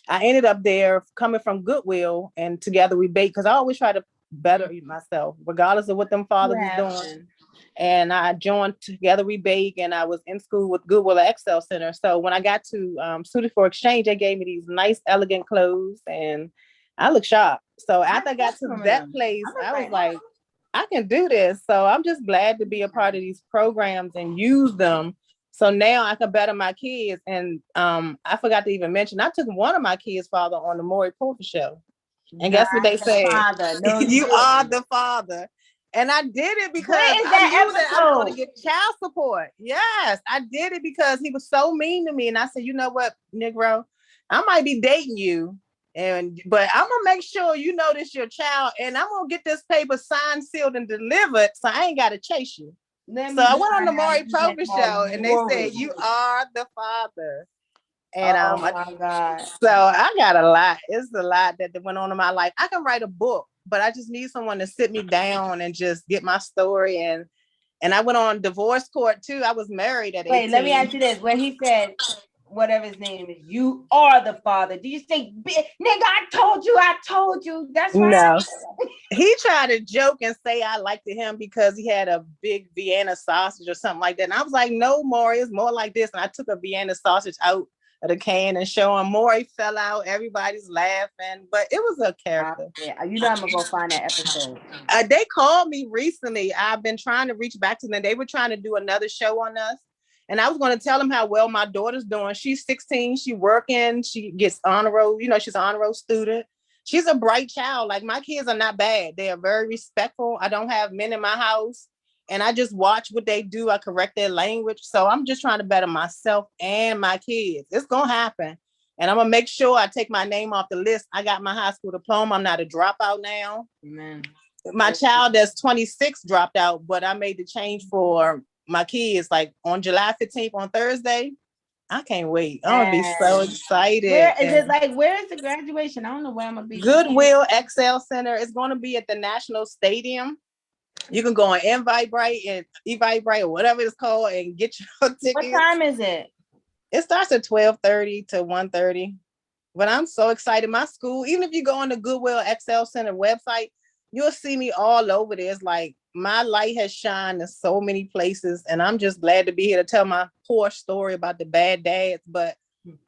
I ended up there coming from Goodwill, and together we baked because I always try to better myself, regardless of what them fathers is doing. And I joined Together We Bake, and I was in school with Goodwill at Excel Center. So when I got to Suited for Exchange, they gave me these nice, elegant clothes, and I look sharp. So after I got to that place, I was like, I can do this. So I'm just glad to be a part of these programs and use them. So now I can better my kids. And I forgot to even mention, I took one of my kids' father on the Maury Povich show. And guess what they said? No, you are the father. And I did it because I knew that I was going to get child support. Yes, I did it because he was so mean to me. And I said, you know what, Negro, I might be dating you. But I'm gonna make sure you know this your child, and I'm gonna get this paper signed, sealed, and delivered, so I ain't gotta chase you. So I went on the Maury Povich show, and they said you are the father. And oh my God. So I got a lot. It's a lot that went on in my life. I can write a book, but I just need someone to sit me down and just get my story. And I went on divorce court too. I was married at 18. Wait, let me ask you this: when he said, whatever his name is, you are the father, do you say, nigga, I told you? That's right. No. He tried to joke and say I liked him because he had a big Vienna sausage or something like that. And I was like, no, Maury, it's more like this. And I took a Vienna sausage out of the can and show him. Maury fell out. Everybody's laughing, but it was a character. Yeah, you know I'm gonna go find that episode. They called me recently. I've been trying to reach back to them. They were trying to do another show on us. And I was going to tell them how well my daughter's doing. She's 16. She's working. She gets honor roll. You know, she's an honor roll student. She's a bright child. Like, my kids are not bad. They are very respectful. I don't have men in my house. And I just watch what they do. I correct their language. So I'm just trying to better myself and my kids. It's going to happen. And I'm going to make sure I take my name off the list. I got my high school diploma. I'm not a dropout now. Amen. My child that's 26 dropped out, but I made the change for my kids like on July 15th on Thursday. I can't wait. I'm gonna be so excited. Where is it? Like, where is the graduation? I don't know where I'm gonna be. Goodwill XL Center is going to be at the National Stadium. You can go on Eventbrite or whatever it's called and get your tickets. What time is it? It starts at 12:30 to 1:30. But I'm so excited. My school, even if you go on the Goodwill XL Center website, you'll see me all over there. It's like my light has shined in so many places, and I'm just glad to be here to tell my poor story about the bad dads. But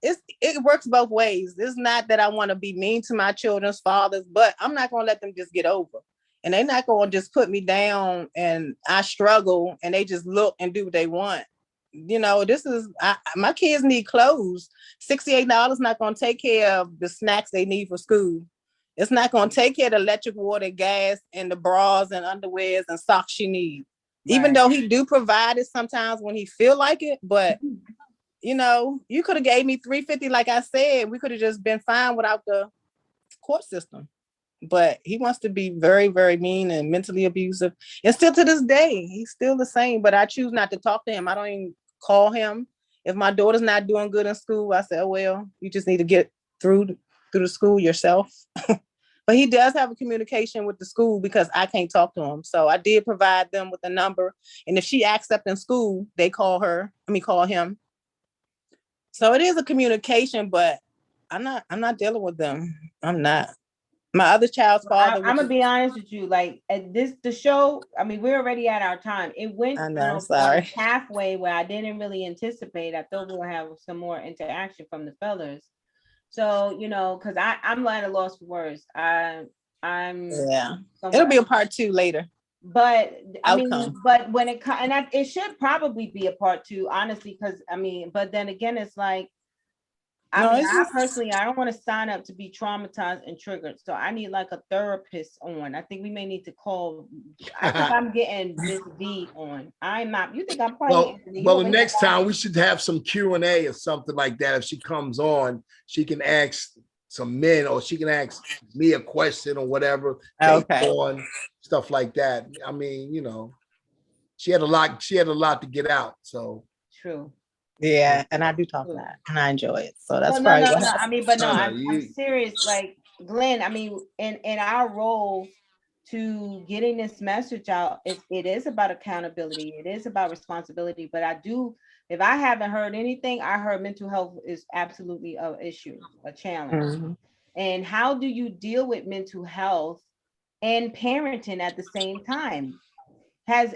it works both ways. It's not that I want to be mean to my children's fathers, but I'm not going to let them just get over. And they're not going to just put me down and I struggle and they just look and do what they want. You know, my kids need clothes. $68 not going to take care of the snacks they need for school. It's not going to take care of the electric, water, gas, and the bras and underwears and socks she needs. Right. Even though he do provide it sometimes when he feel like it, but you know, you could have gave me $350, like I said. We could have just been fine without the court system. But he wants to be very, very mean and mentally abusive. And still to this day, he's still the same. But I choose not to talk to him. I don't even call him. If my daughter's not doing good in school, I say, oh, well, you just need to get through the school yourself. But he does have a communication with the school because I can't talk to him. So I did provide them with a number. And if she acts up in school, they call him. So it is a communication, but I'm not dealing with them. I'm not. My other child's father. I'm gonna be honest with you. Like at the show, I mean, we're already at our time. It went halfway where I didn't really anticipate. I thought we would have some more interaction from the fellas. So, you know, because I'm at a loss for words. It'll be a part 2 later. But I mean, but when it comes, and it should probably be a part 2, honestly, because I mean, but then again, it's like, I personally, I don't want to sign up to be traumatized and triggered. So I need like a therapist on. I think we may need to call. I think I'm getting Miss V on. I'm not. You think I'm playing? Well, the next time we should have some Q&A or something like that. If she comes on, she can ask some men, or she can ask me a question or whatever. Okay. On stuff like that. I mean, you know, she had a lot to get out. So true. Yeah, and I do talk a lot, and I enjoy it. So that's no. I mean, but no, I'm serious. Like, Glenn, I mean, in our roles to getting this message out, it is about accountability. It is about responsibility. But I do, if I haven't heard anything, I heard mental health is absolutely an issue, a challenge. Mhm. And how do you deal with mental health and parenting at the same time? Has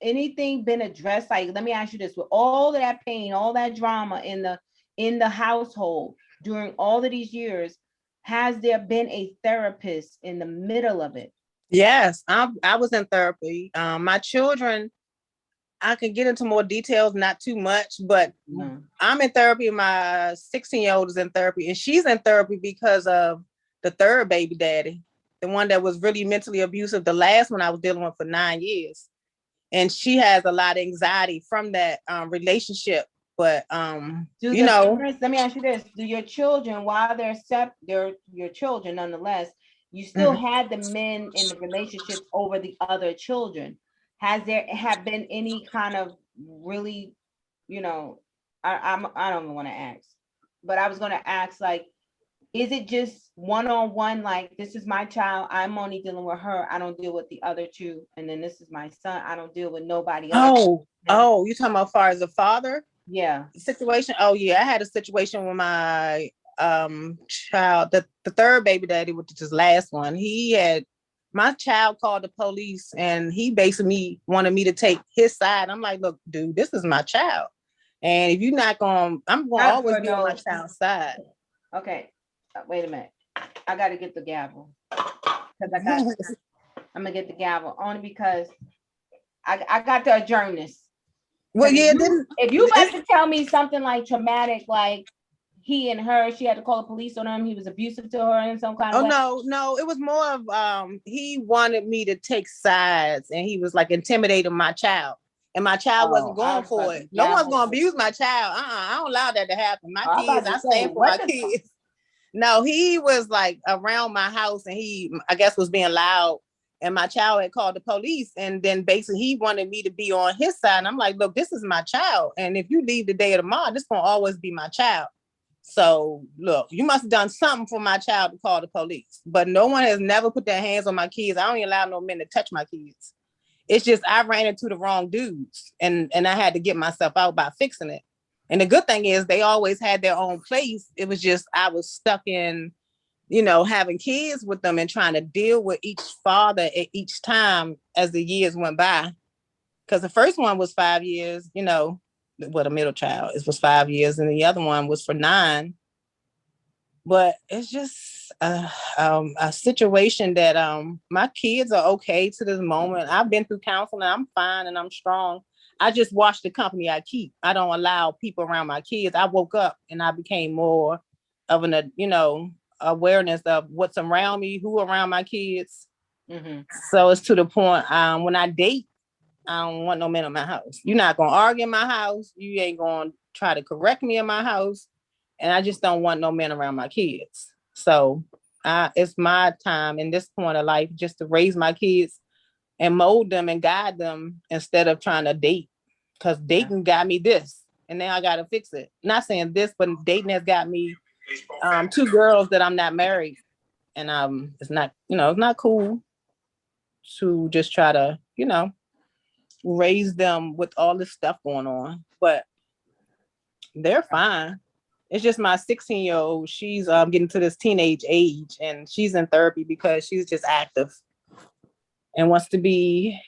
anything been addressed? Like, let me ask you this: with all of that pain, all that drama in the household during all of these years, has there been a therapist in the middle of it? Yes, I was in therapy. My children, I can get into more details, not too much, but No. I'm in therapy. My 16-year-old is in therapy, and she's in therapy because of the third baby daddy, the one that was really mentally abusive. The last one I was dealing with for 9 years, and she has a lot of anxiety from that relationship. But Do the parents, let me ask you this: do your children, while they're your children nonetheless, you still mhm. had the men in the relationships over the other children? Has there have been any kind of really, you know, I don't even want to ask, but I was gonna ask, like, is it just one-on-one, like, this is my child, I'm only dealing with her, I don't deal with the other two, and then this is my son, I don't deal with nobody else? You talking about far as a father Yeah. situation? Oh yeah, I had a situation with my child, the third baby daddy, which is his last one. He had my child called the police, and he basically wanted me to take his side. I'm like, look, dude, this is my child, and if you're not going, I'm going to Not always for be on my no. child's side. Okay, wait a minute. I got to get the gavel because I'm gonna get the gavel only because I got to adjourn this. Well, Because yeah, it didn't. if you about to tell me something like traumatic, like he and her, she had to call the police on him, he was abusive to her in some kind of Oh way. no, it was more of he wanted me to take sides, and he was like intimidating my child. And my child wasn't I going was for about to it. No one's gavel. gonna abuse my child. I don't allow that to happen. My I'm kids, about I to say, stand for my what the fuck? kids. No, he was like around my house, and he, I guess, was being loud. And my child had called the police, and then basically he wanted me to be on his side. And I'm like, look, this is my child, and if you leave the day of tomorrow, this gonna always be my child. So look, you must have done something for my child to call the police. But no one has never put their hands on my kids. I don't even allow no men to touch my kids. It's just I ran into the wrong dudes, and I had to get myself out by fixing it. And the good thing is they always had their own place. It was just I was stuck in, having kids with them and trying to deal with each father at each time as the years went by. Because the first one was 5 years, a middle child. It was 5 years, and the other one was for 9. But it's just a situation that my kids are okay to this moment. I've been through counseling. I'm fine and I'm strong. I just watch the company I keep. I don't allow people around my kids. I woke up and I became more of an, awareness of what's around me, who around my kids. Mm-hmm. So it's to the point when I date, I don't want no men in my house. You're not going to argue in my house. You ain't going to try to correct me in my house. And I just don't want no men around my kids. So it's my time in this point of life just to raise my kids and mold them and guide them instead of trying to date. Because dating got me this. And now I got to fix it. Not saying this, but dating has got me 2 girls that I'm not married. And it's not, it's not cool to just try to, raise them with all this stuff going on. But they're fine. It's just my 16-year-old. She's getting to this teenage age, and she's in therapy because she's just active and wants to be.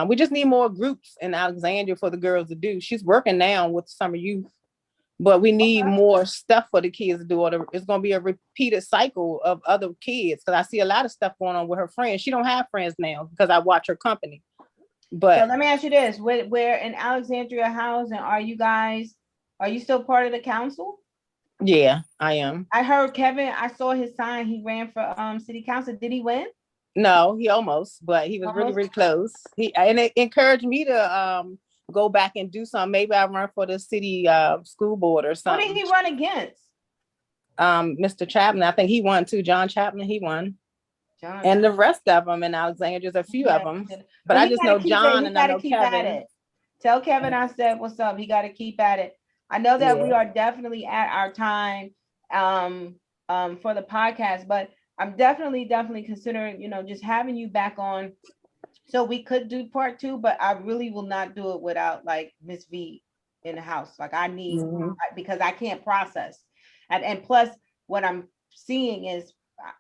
We just need more groups in Alexandria for the girls to do. She's working now with summer youth, but we need more stuff for the kids to do. It's going to be a repeated cycle of other kids because I see a lot of stuff going on with her friends. She don't have friends now because I watch her company. But so let me ask you this: where in Alexandria housing are you guys? Are you still part of the council? Yeah, I am. I heard Kevin. I saw his sign. He ran for city council. Did he win? No, he almost, but he was really, really close. And it encouraged me to go back and do something. Maybe I run for the city school board or something. Who did he run against? Mr. Chapman. I think he won too. John Chapman, he won. And the rest of them in Alexandria, there's a few of them. But I just know John and I know Kevin. Tell Kevin I said what's up. He got to keep at it. I know that we are definitely at our time. for the podcast, but I'm definitely considering, just having you back on so we could do part 2, but I really will not do it without like Miss V in the house. Like I need, because I can't process. And plus what I'm seeing is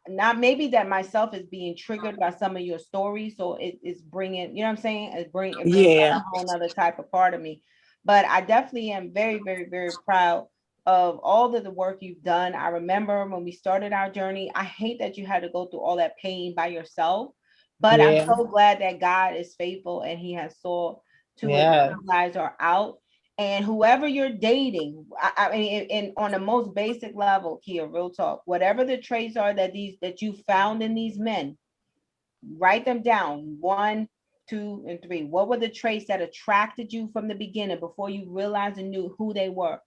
not maybe that myself is being triggered by some of your stories. So it is bringing, what I'm saying? It brings Yeah. a whole other type of part of me. But I definitely am very, very, very proud of all of the work you've done. I remember when we started our journey, I hate that you had to go through all that pain by yourself, but I'm so glad that God is faithful and he has saw to it that you guys are out. And whoever you're dating, I mean, in on the most basic level, Kia, real talk, whatever the traits are that you found in these men, write them down. 1, 2, and 3. What were the traits that attracted you from the beginning before you realized and knew who they were?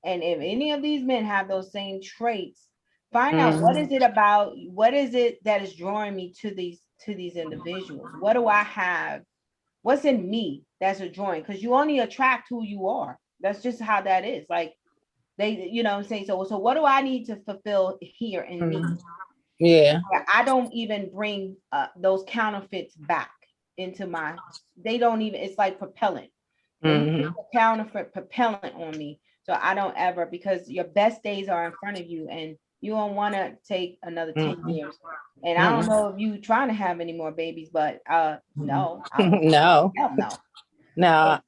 And if any of these men have those same traits, find out what is it about, what is it that is drawing me to these individuals? What do I have? What's in me that's a drawing? Because you only attract who you are. That's just how that is. Like they, what I'm saying. So what do I need to fulfill here in me? Yeah. I don't even bring those counterfeits back into my, they don't even, it's like propellant. Counterfeit propellant on me. So I don't ever, because your best days are in front of you and you don't want to take another 10 years. And I don't know if you trying to have any more babies, but no. No. Hell no. No.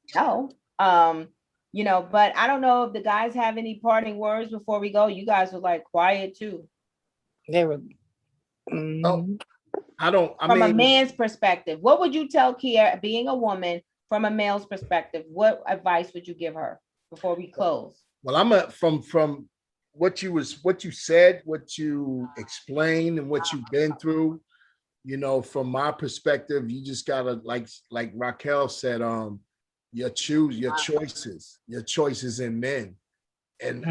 No. But I don't know if the guys have any parting words before we go. You guys were like quiet too. They were. From a man's perspective, what would you tell Kia, being a woman, from a male's perspective? What advice would you give her before we close? Well, from what you said, what you explained, and what you've been through. From my perspective, you just gotta like Raquel said, your choices in men, and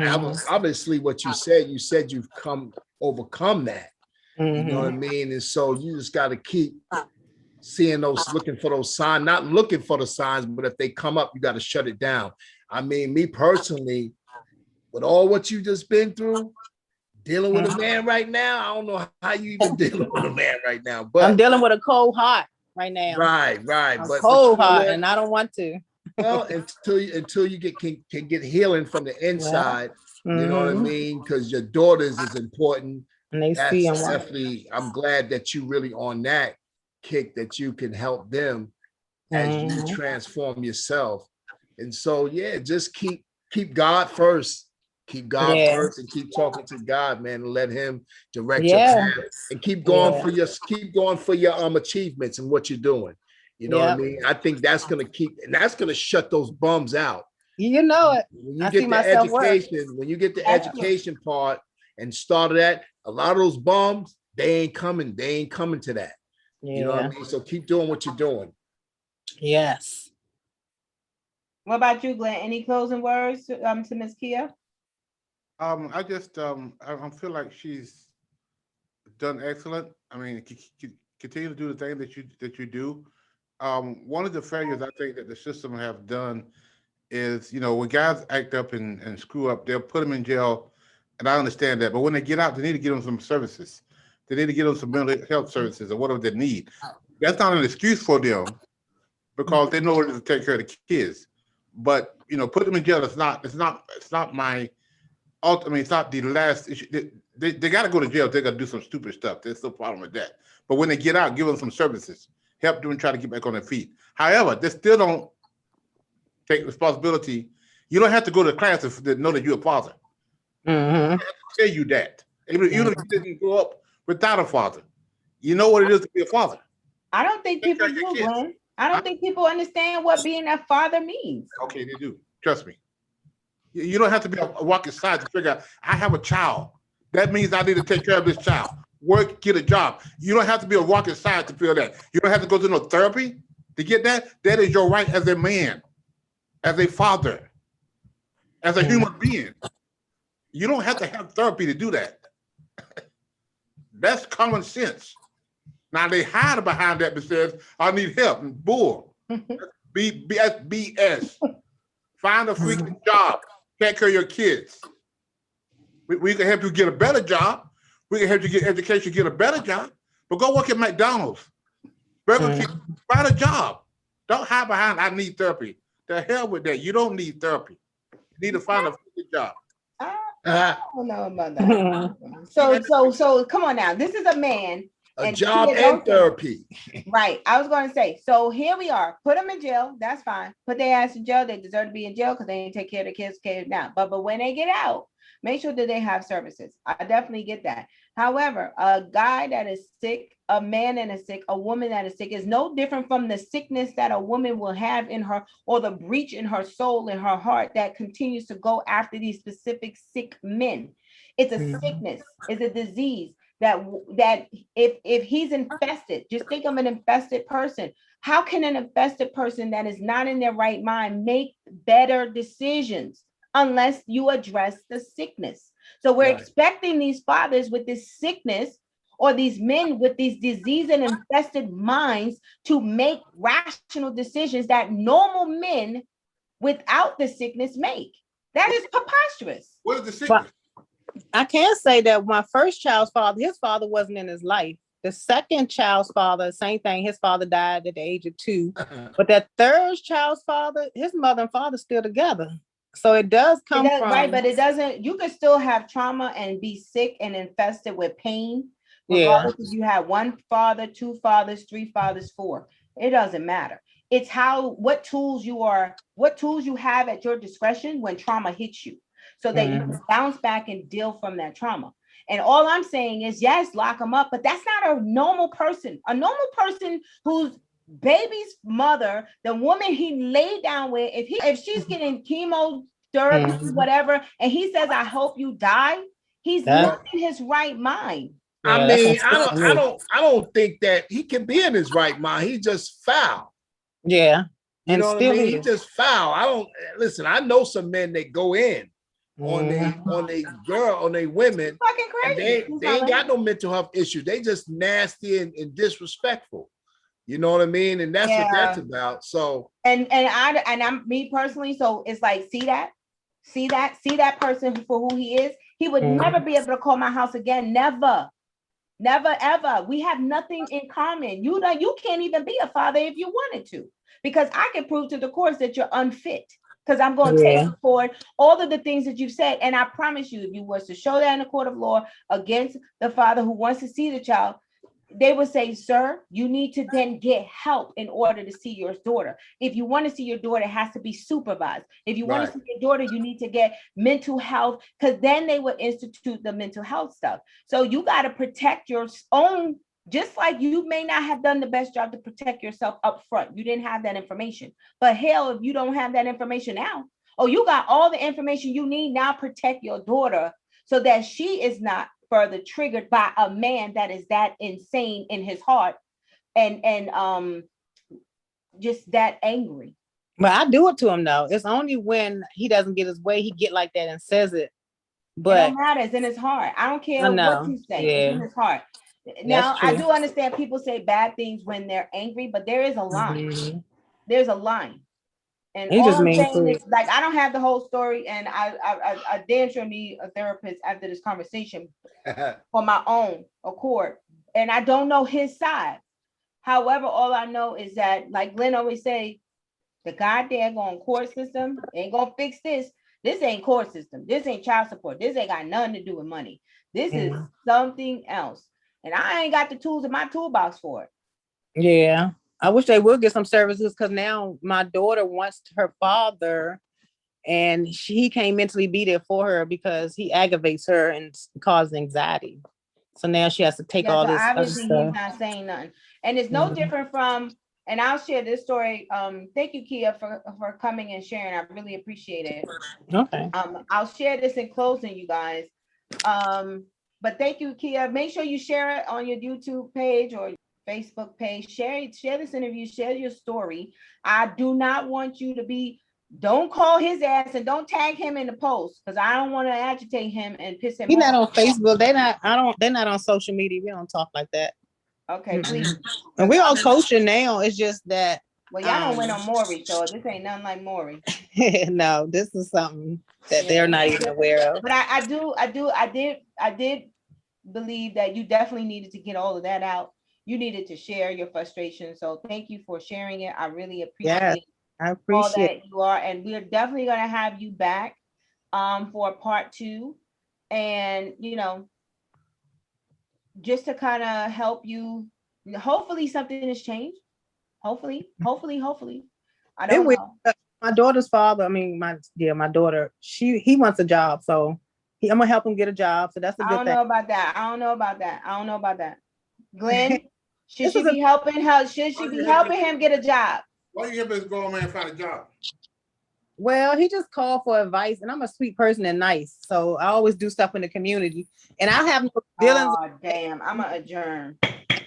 obviously what you said you've overcome that. You know what I mean? And so you just got to keep seeing those, looking for those signs, not looking for the signs, but if they come up, you got to shut it down. I mean, me personally, with all what you just been through, dealing with a man right now, I don't know how you even dealing with a man right now, but I'm dealing with a cold heart right now. Right. But cold heart, and I don't want to. Well, until you can get healing from the inside, you know what I mean? Because your daughters is important. And they That's see them. definitely, I'm glad that you really on that kick, that you can help them as you transform yourself. And so, just keep God first. Keep God first and keep talking to God, man, and let him direct your path. And keep going for your achievements and what you're doing. You know what I mean? I think that's gonna shut those bums out. You know it. When you get the education part and started that, a lot of those bums, they ain't coming to that. You know what I mean? So keep doing what you're doing. Yes. What about you, Glenn? Any closing words to Miss Kia? I just I feel like she's done excellent. I mean, continue to do the thing that you do. One of the failures I think that the system have done is, when guys act up and screw up, they'll put them in jail, and I understand that. But when they get out, they need to get them some services. They need to get them some mental health services or whatever they need. That's not an excuse for them, because they know what it is to take care of the kids. But put them in jail. It's not my ultimately. It's not the last issue. They got to go to jail. They got to do some stupid stuff. There's no problem with that. But when they get out, give them some services. Help them try to get back on their feet. However, they still don't take responsibility. You don't have to go to class to know that you're a father. I have to tell you that. Even if you didn't grow up without a father, you know what it is to be a father. I don't think people do, Glenn. I don't think people understand what being a father means. Okay, they do. Trust me. You don't have to be a rocket scientist to figure out, I have a child. That means I need to take care of this child. Work, get a job. You don't have to be a rocket scientist to feel that. You don't have to go to no therapy to get that. That is your right as a man, as a father, as a human being. You don't have to have therapy to do that. That's common sense. Now they hide behind that and says, I need help. Bull. BS. Find a freaking job. Take care of your kids. We can help you get a better job, We can help you get education, get a better job. But go work at McDonald's, Burger King, find a job. Don't hide behind, I need therapy. The hell with that. You don't need therapy. You need to find a job. I don't know about that. So come on now. This is a man. A job and therapy. Right. I was going to say, so here we are. Put them in jail. That's fine. Put their ass in jail. They deserve to be in jail because they ain't take care of the kids now. But when they get out, make sure that they have services. I definitely get that. However, a guy that is sick, a man that is sick, a woman that is sick is no different from the sickness that a woman will have in her, or the breach in her soul, in her heart, that continues to go after these specific sick men. It's a sickness. It's a disease that if he's infested, just think of an infested person. How can an infested person that is not in their right mind make better decisions unless you address the sickness? So we're expecting these fathers with this sickness, or these men with these disease and infested minds, to make rational decisions that normal men without the sickness make. That is preposterous. What is the sickness? I can say that my first child's father, his father wasn't in his life. The second child's father, same thing. His father died at the age of 2. But that third child's father, his mother and father still together. So it does come from right, but it doesn't. You could still have trauma and be sick and infested with pain, regardless if you have one father, 2 fathers, 3 fathers, 4. It doesn't matter. It's what tools you have at your discretion when trauma hits you, so that you can bounce back and deal from that trauma. And all I'm saying is, yes, lock them up, but that's not a normal person. A normal person whose baby's mother, the woman he laid down with, if she's getting chemotherapy, whatever, and he says, I hope you die, he's not in his right mind. I mean, I don't think that he can be in his right mind. He just foul. Yeah. You know what I mean? He just foul. I know some men that go in on their women. Fucking crazy. They ain't got no mental health issue. They just nasty and disrespectful. You know what I mean? And that's what that's about. So I'm me personally. So it's like, see that person for who he is. He would never be able to call my house again. Never, ever. We have nothing in common. You can't even be a father if you wanted to, because I can prove to the courts that you're unfit. Because I'm going to take forward all of the things that you've said. And I promise you, if you was to show that in a court of law against the father who wants to see the child, they would say, sir, you need to then get help in order to see your daughter. If you want to see your daughter, it has to be supervised. If you want to see your daughter, you need to get mental health, because then they would institute the mental health stuff. So you got to protect your own. Just like you may not have done the best job to protect yourself up front. You didn't have that information. But hell, if you don't have that information now, you got all the information you need now, protect your daughter so that she is not further triggered by a man that is that insane in his heart and just that angry. But I do it to him though. It's only when he doesn't get his way, he get like that and says it. But it don't matter. It's in his heart. I don't care what you say. It's in his heart. Now, I do understand people say bad things when they're angry, but there is a line. There's a line. And all I'm saying is, like, I don't have the whole story, and I damn sure need a therapist after this conversation for my own accord. And I don't know his side. However, all I know is that, like Glenn always say, the goddamn court system ain't gonna fix this. This ain't court system. This ain't child support. This ain't got nothing to do with money. This is something else. And I ain't got the tools in my toolbox for it. Yeah. I wish they would get some services, because now my daughter wants her father, and he can't mentally be there for her because he aggravates her and causes anxiety. So now she has to take all this obviously other he's not saying nothing. And it's no different from, and I'll share this story. Thank you, Kia, for coming and sharing. I really appreciate it. Okay. I'll share this in closing, you guys. But thank you, Kia. Make sure you share it on your YouTube page or Facebook page. Share this interview, share your story. I do not want you to don't call his ass and don't tag him in the post, because I don't want to agitate him and piss him off. He's not on Facebook. They're not on social media. We don't talk like that. Okay, please. And we're all kosher now. It's just that. Well, y'all don't win on Maury, so this ain't nothing like Maury. No, this is something that they're not even aware of. But I did believe that you definitely needed to get all of that out. You needed to share your frustration. So thank you for sharing it. I really Yes, appreciate I all appreciate it. that you are. And we're definitely going to have you back for part 2. And, you know, just to kind of help you. Hopefully something has changed. Hopefully. I It don't will. know. My daughter's father, I mean, my daughter, he wants a job. So I'm gonna help him get a job. So that's a I good don't thing. know about that. Glenn, should This she is a be helping her? Should she be helping him get a job? Why you help this grown man find a job? Well, he just called for advice, and I'm a sweet person and nice, so I always do stuff in the community, and I have no dealings. Oh, damn. I'm going to adjourn.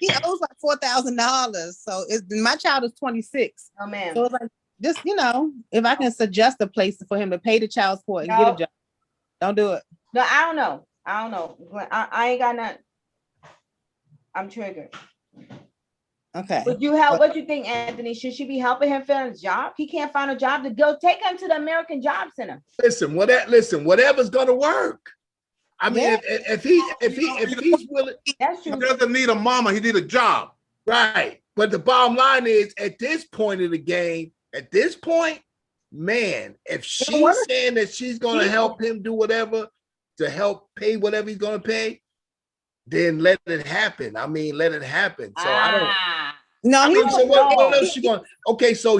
He owes like $4,000, so my child is 26, Oh, man. so it's like just if I can suggest a place for him to pay the child support and get a No. job, don't do it. No, I don't know. I ain't got nothing. I'm triggered. Okay. Would you help? What you think, Anthony? Should she be helping him find a job? He can't find a job to go. Take him to the American Job Center. Listen, whatever's gonna work. I mean, Yeah. if he's willing, That's He true. doesn't need a mama. He need a job. right. But the bottom line is, at this point of the game, man, if she's saying that she's gonna help him do whatever to help pay whatever he's gonna pay, then let it happen. I mean, let it happen. So I don't. No, I he mean, so what no. else you going? Okay, so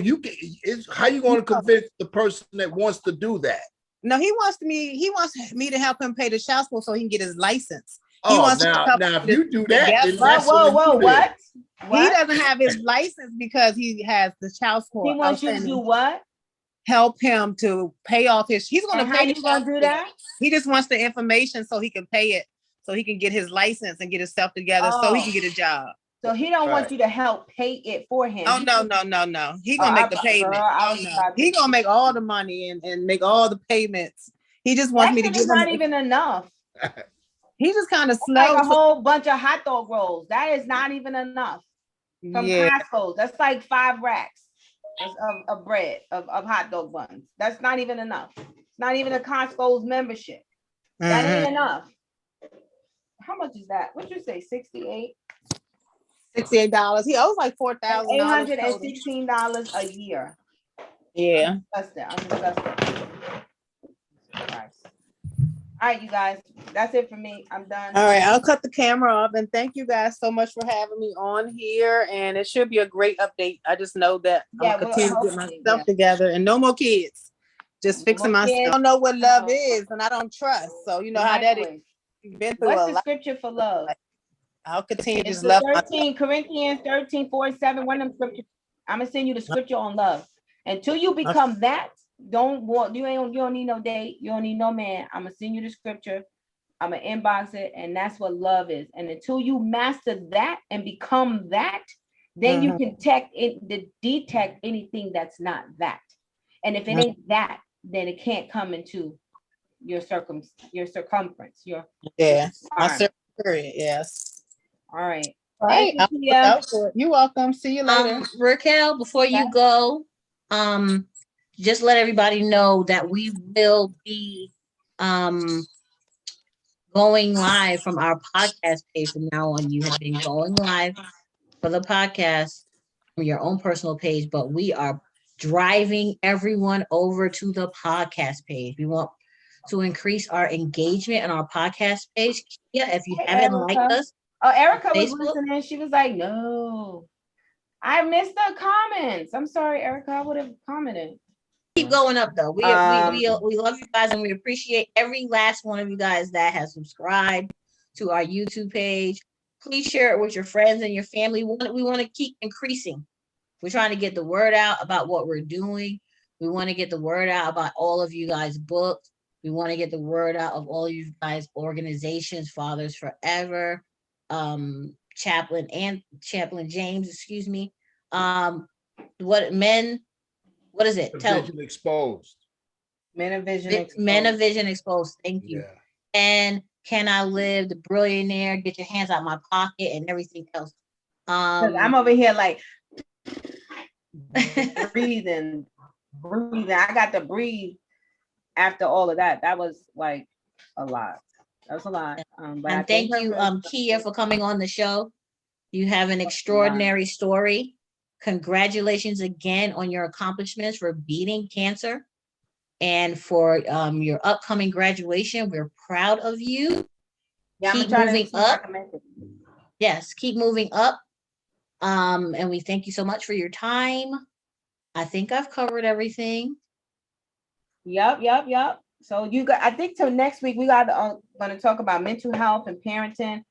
how you going to convince the person that wants to do that? No, he wants me to help him pay the child support so he can get his license. He Oh, wants to help now if me to- you do that, then Whoa, that's Whoa, what you what? He doesn't have his license because he has the child support. He wants you to do what? Help him to pay off his. He's going And to how pay. you gonna do that? He just wants the information so he can pay it, so he can get his license and get himself together, so he can get a job. So he don't want you to help pay it for him. Oh no. He gonna make the payment. He gonna make all the money and make all the payments. He just wants me to give him. Not even enough. He just kind of slow. Like a whole bunch of hot dog rolls. That is not even enough. From Costco, that's like 5 racks of bread of hot dog buns. That's not even enough. It's not even a Costco's membership. That ain't enough. How much is that? What'd you say? $68? $68. He owes like $4,000. $816 a year. Yeah. I'm disgusted. All right, you guys. That's it for me. I'm done. All right, I'll cut the camera off, and thank you guys so much for having me on here. And it should be a great update. I just know that I'm gonna continue to get myself together, and no more kids. Just fixing myself. I don't know what love is, and I don't trust. So you know how that is. You've been through What's the scripture for love? I'll continue to It's just love 13 Corinthians 13:47. One of them scriptures. I'm gonna send you the scripture on love. Until you become that, you don't need no date, you don't need no man. I'm gonna send you the scripture. I'm gonna inbox it, and that's what love is. And until you master that and become that, then you can detect anything that's not that. And if it ain't that, then it can't come into your circumference. my circumference. Yes. All right. Right. You're welcome. See you later. Raquel, before you go, just let everybody know that we will be going live from our podcast page from now on. You have been going live for the podcast from your own personal page, but we are driving everyone over to the podcast page. We want to increase our engagement on our podcast page. Yeah, if you haven't liked us. Oh, Erica was listening. She was like, no, I missed the comments. I'm sorry, Erica. I would have commented. Keep going up though. We love you guys, and we appreciate every last one of you guys that has subscribed to our YouTube page. Please share it with your friends and your family. We want to keep increasing. We're trying to get the word out about what we're doing. We want to get the word out about all of you guys' books. We want to get the word out of all of you guys' organizations, Fathers Forever, Chaplain James, excuse me. What is it? Vision Exposed. Men of Vision Exposed. Men of Vision Exposed. Thank you. Yeah. And Can I Live, The Billionaire, Get Your Hands Out My Pocket, and everything else. I'm over here like breathing. I got to breathe after all of that. That was like a lot. That was a lot. But I And thank her you, for- Kia, for coming on the show. You have an extraordinary story. Congratulations again on your accomplishments for beating cancer and for your upcoming graduation. We're proud of you. Yeah, Keep I'm trying moving to see if I up. can make it. Yes, keep moving up. And we thank you so much for your time. I think I've covered everything. Yep. So I think till next week we got going to talk about mental health and parenting.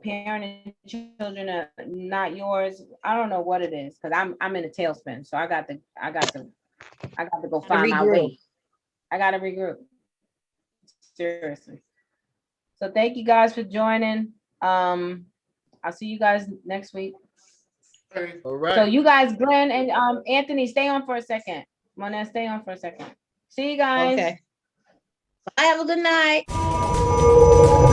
Parenting children are not yours. I don't know what it is because I'm in a tailspin. So I got to go find my way. I got to regroup. Seriously. So thank you guys for joining. I'll see you guys next week. All right. So you guys, Glenn and Anthony, stay on for a second. Monet, stay on for a second. See you guys. Okay. Bye. Have a good night.